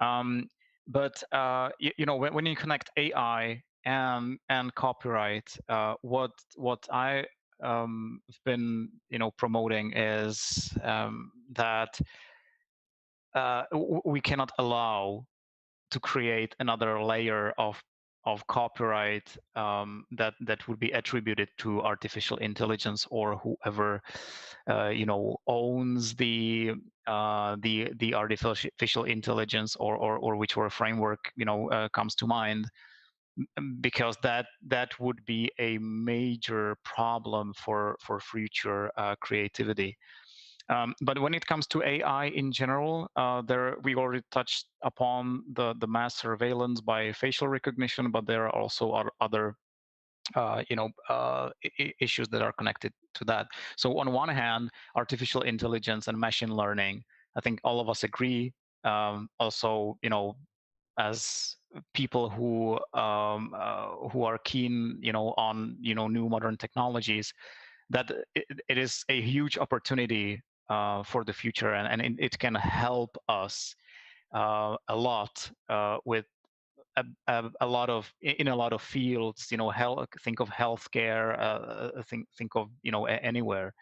But when you connect AI and copyright, what I have been promoting is that we cannot allow to create another layer of copyright that would be attributed to artificial intelligence or whoever owns the artificial intelligence or whichever framework comes to mind, because that would be a major problem for future creativity. But when it comes to AI in general, we already touched upon the mass surveillance by facial recognition, but there are also other issues that are connected to that. So on one hand, artificial intelligence and machine learning, I think all of us agree. Also, as people who are keen, on new modern technologies, that it is a huge opportunity for the future, and it can help us a lot with a lot of in a lot of fields. Think of healthcare, think of anywhere,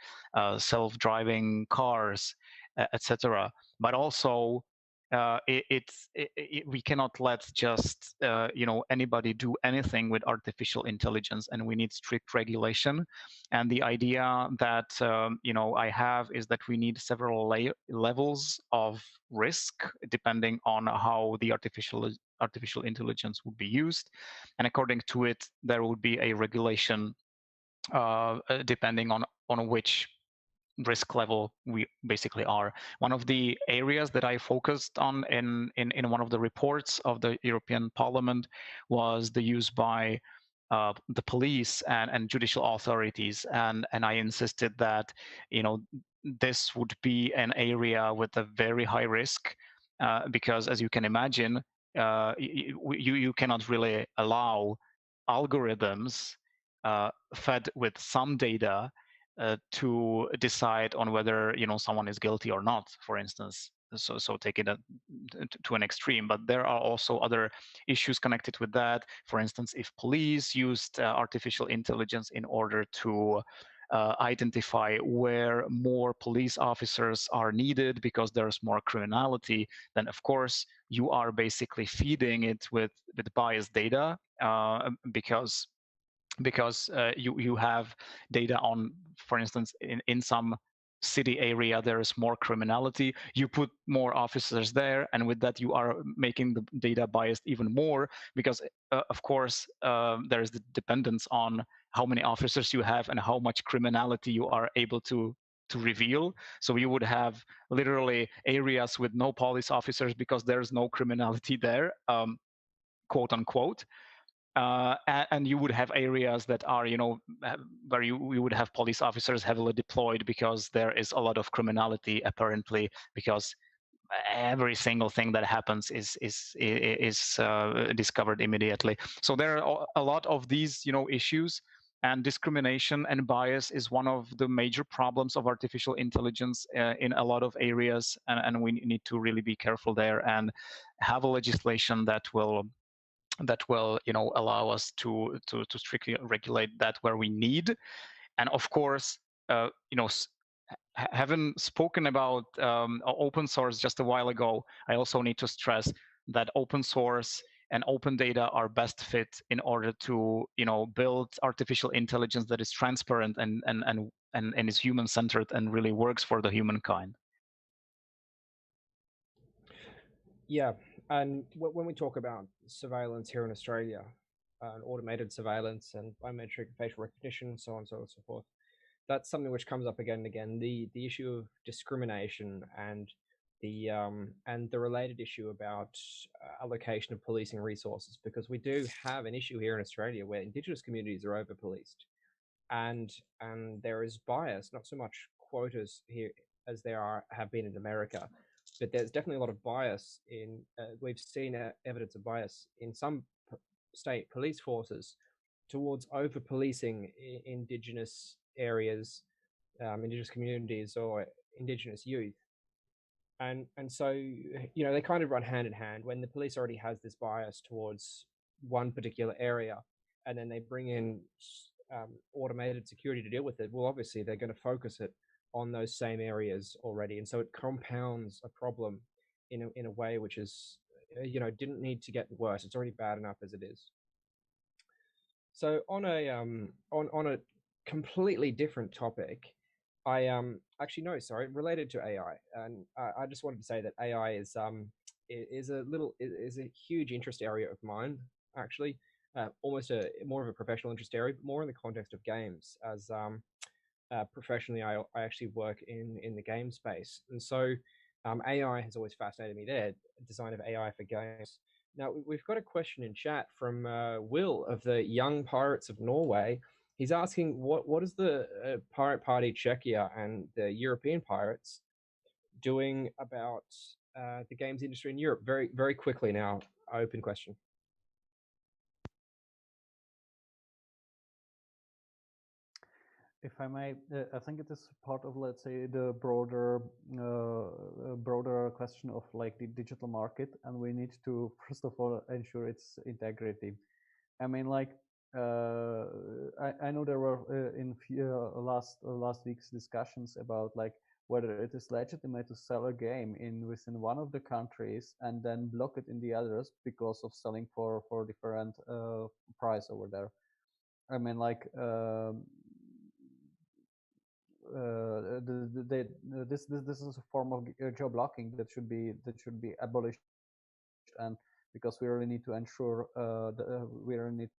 self-driving cars, etc. But also we cannot let just anybody do anything with artificial intelligence, and we need strict regulation. And the idea that I have is that we need several levels of risk depending on how the artificial intelligence would be used, and according to it there would be a regulation depending on which risk level we basically are. One of the areas that I focused on in one of the reports of the European Parliament was the use by the police and judicial authorities, and I insisted that this would be an area with a very high risk, because as you can imagine, you cannot really allow algorithms fed with some data to decide on whether someone is guilty or not, for instance. So take it to an extreme, but there are also other issues connected with that. For instance, if police used artificial intelligence in order to identify where more police officers are needed because there's more criminality, then of course you are basically feeding it with biased data, because you have data on, for instance, in some city area there is more criminality, you put more officers there, and with that you are making the data biased even more, because of course there is the dependence on how many officers you have and how much criminality you are able to reveal. So you would have literally areas with no police officers because there's no criminality there, quote unquote. And you would have areas that are, where you would have police officers heavily deployed because there is a lot of criminality, apparently, because every single thing that happens is discovered immediately. So there are a lot of these, issues, and discrimination and bias is one of the major problems of artificial intelligence in a lot of areas, and we need to really be careful there and have a legislation that will allow us to strictly regulate that where we need. And of course, having spoken about open source just a while ago, I also need to stress that open source and open data are best fit in order to build artificial intelligence that is transparent and is human centered and really works for the humankind. Yeah, and when we talk about surveillance here in Australia, automated surveillance and biometric facial recognition, so on and so forth, that's something which comes up again and again. The issue of discrimination and the related issue about allocation of policing resources, because we do have an issue here in Australia where Indigenous communities are over policed, and there is bias, not so much quotas here as there have been in America, but there's definitely a lot of bias in. We've seen evidence of bias in some state police forces towards over policing Indigenous areas, Indigenous communities, or Indigenous youth. And so they kind of run hand in hand. When the police already has this bias towards one particular area, and then they bring in automated security to deal with it, well, obviously they're going to focus it on those same areas already, and so it compounds a problem in a way which is didn't need to get worse. It's already bad enough as it is. So on a completely different topic, I actually no, sorry, related to AI, and I just wanted to say that AI is a huge interest area of mine, actually, almost more of a professional interest area, but more in the context of games. As professionally, I actually work in the game space, and so AI has always fascinated me there. Design of AI for games. Now we've got a question in chat from Will of the Young Pirates of Norway. He's asking what is the pirate party Czechia and the European pirates doing about the games industry in Europe? Very, very quickly now. Open question. If I may, I think it is part of, let's say, the broader question of like the digital market, and we need to first of all ensure its integrity. I mean, like, I know there were in last week's discussions about like whether it is legitimate to sell a game in within one of the countries and then block it in the others because of selling for different price over there. I mean, like, this is a form of geo-blocking that should be abolished, and because we really need to ensure we really need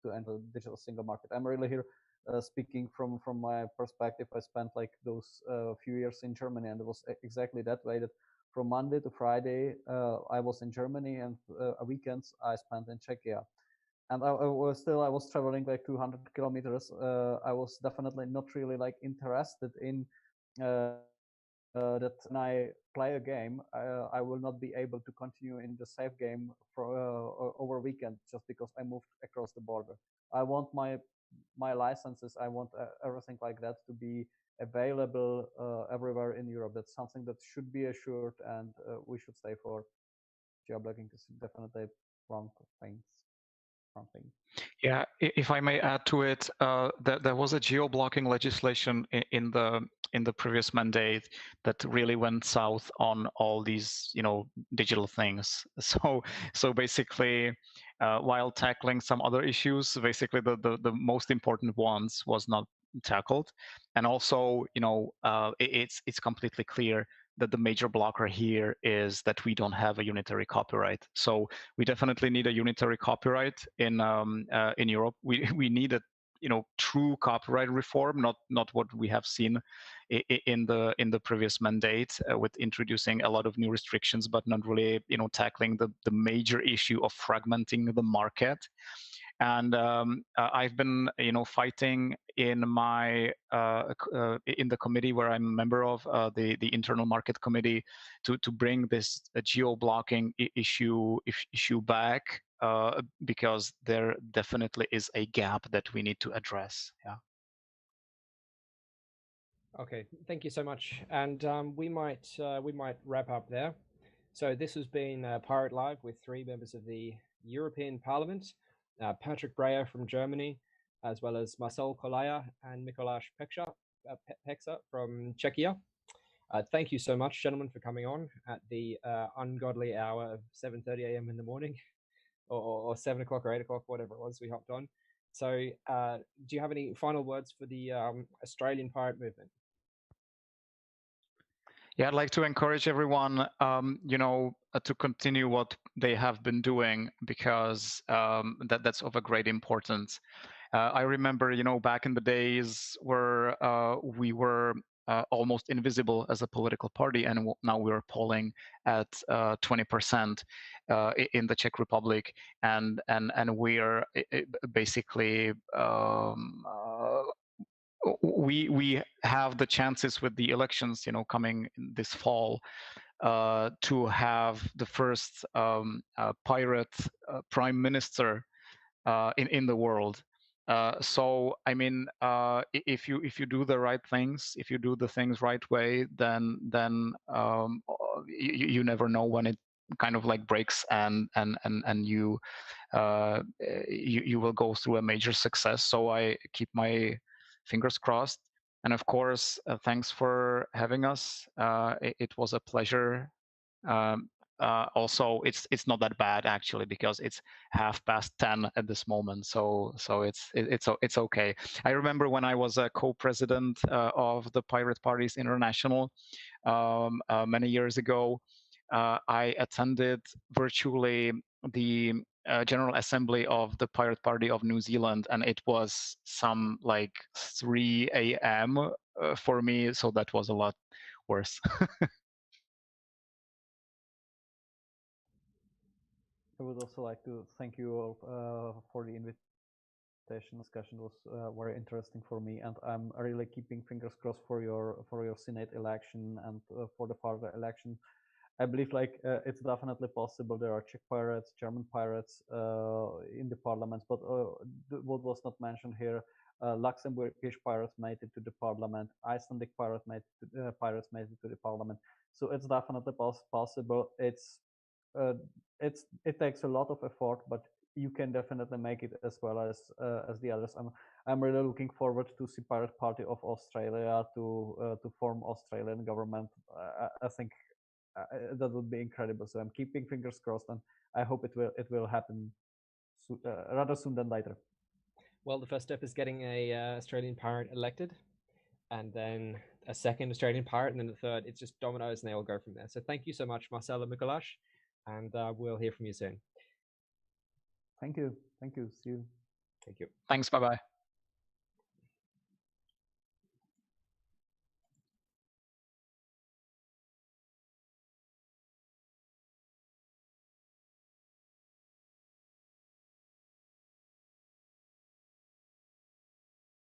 to enter the digital single market. I'm really here speaking from my perspective. I spent like those few years in Germany, and it was exactly that way. That from Monday to Friday, I was in Germany, and weekends I spent in Czechia. And I was traveling like 200 kilometers. I was definitely not really like interested in that when I play a game, I will not be able to continue in the save game for over weekend just because I moved across the border. I want my licenses. I want everything like that to be available everywhere in Europe. That's something that should be assured, and we should stay for. Geo-blocking is definitely wrong things. Wrong thing. Yeah, if I may add to it, there was a geo-blocking legislation in the previous mandate that really went south on all these, digital things. So basically, while tackling some other issues, basically the most important ones was not tackled, and also, it's completely clear that the major blocker here is that we don't have a unitary copyright. So we definitely need a unitary copyright in Europe. We need a true copyright reform, not what we have seen in the previous mandate with introducing a lot of new restrictions, but not really tackling the major issue of fragmenting the market. And I've been fighting in my in the committee where I'm a member of, the internal market committee, to bring this geo-blocking issue back, because there definitely is a gap that we need to address. Yeah. Okay, thank you so much, and we might wrap up there. So this has been Pirate Live with three members of the European Parliament, Patrick Breyer from Germany, as well as Marcel, Kolaja, and Mikuláš Peksa from Czechia. Thank you so much, gentlemen, for coming on at the ungodly hour of 7:30 a.m. in the morning, or 7 o'clock or 8 o'clock, whatever it was we hopped on. So do you have any final words for the Australian pirate movement? Yeah, I'd like to encourage everyone, to continue what they have been doing, because that's of a great importance. I remember, back in the days where we were almost invisible as a political party, and now we're polling at 20% in the Czech Republic, and we are basically we have the chances with the elections, coming this fall, to have the first pirate prime minister in the world. So I mean, if you do the right things, if you do the things right way, then you never know when it kind of like breaks, and you will go through a major success. So I keep my fingers crossed. And of course, thanks for having us. It was a pleasure. Also, it's not that bad actually, because it's 10:30 at this moment. So it's okay. I remember when I was a co-president of the Pirate Parties International many years ago. I attended virtually the General Assembly of the Pirate Party of New Zealand, and it was some like 3 a.m. For me, so that was a lot worse. I would also like to thank you all for the invitation. Discussion was very interesting for me, and I'm really keeping fingers crossed for your Senate election and for the further election. I believe like it's definitely possible. There are Czech pirates, German pirates in the parliament, but what was not mentioned here, Luxembourgish pirates made it to the parliament, Icelandic pirates made it to the parliament. So it's definitely possible. It takes a lot of effort, but you can definitely make it as well as the others. I'm really looking forward to see Pirate Party of Australia to form Australian government. I think that would be incredible. So I'm keeping fingers crossed, and I hope it will happen rather soon than later. Well, the first step is getting a Australian pirate elected, and then a second Australian pirate, and then the third. It's just dominoes, and they all go from there. So thank you so much, Marcel and Mikuláš, and we'll hear from you soon. Thank you. See you. Thank you. Thanks. Bye-bye.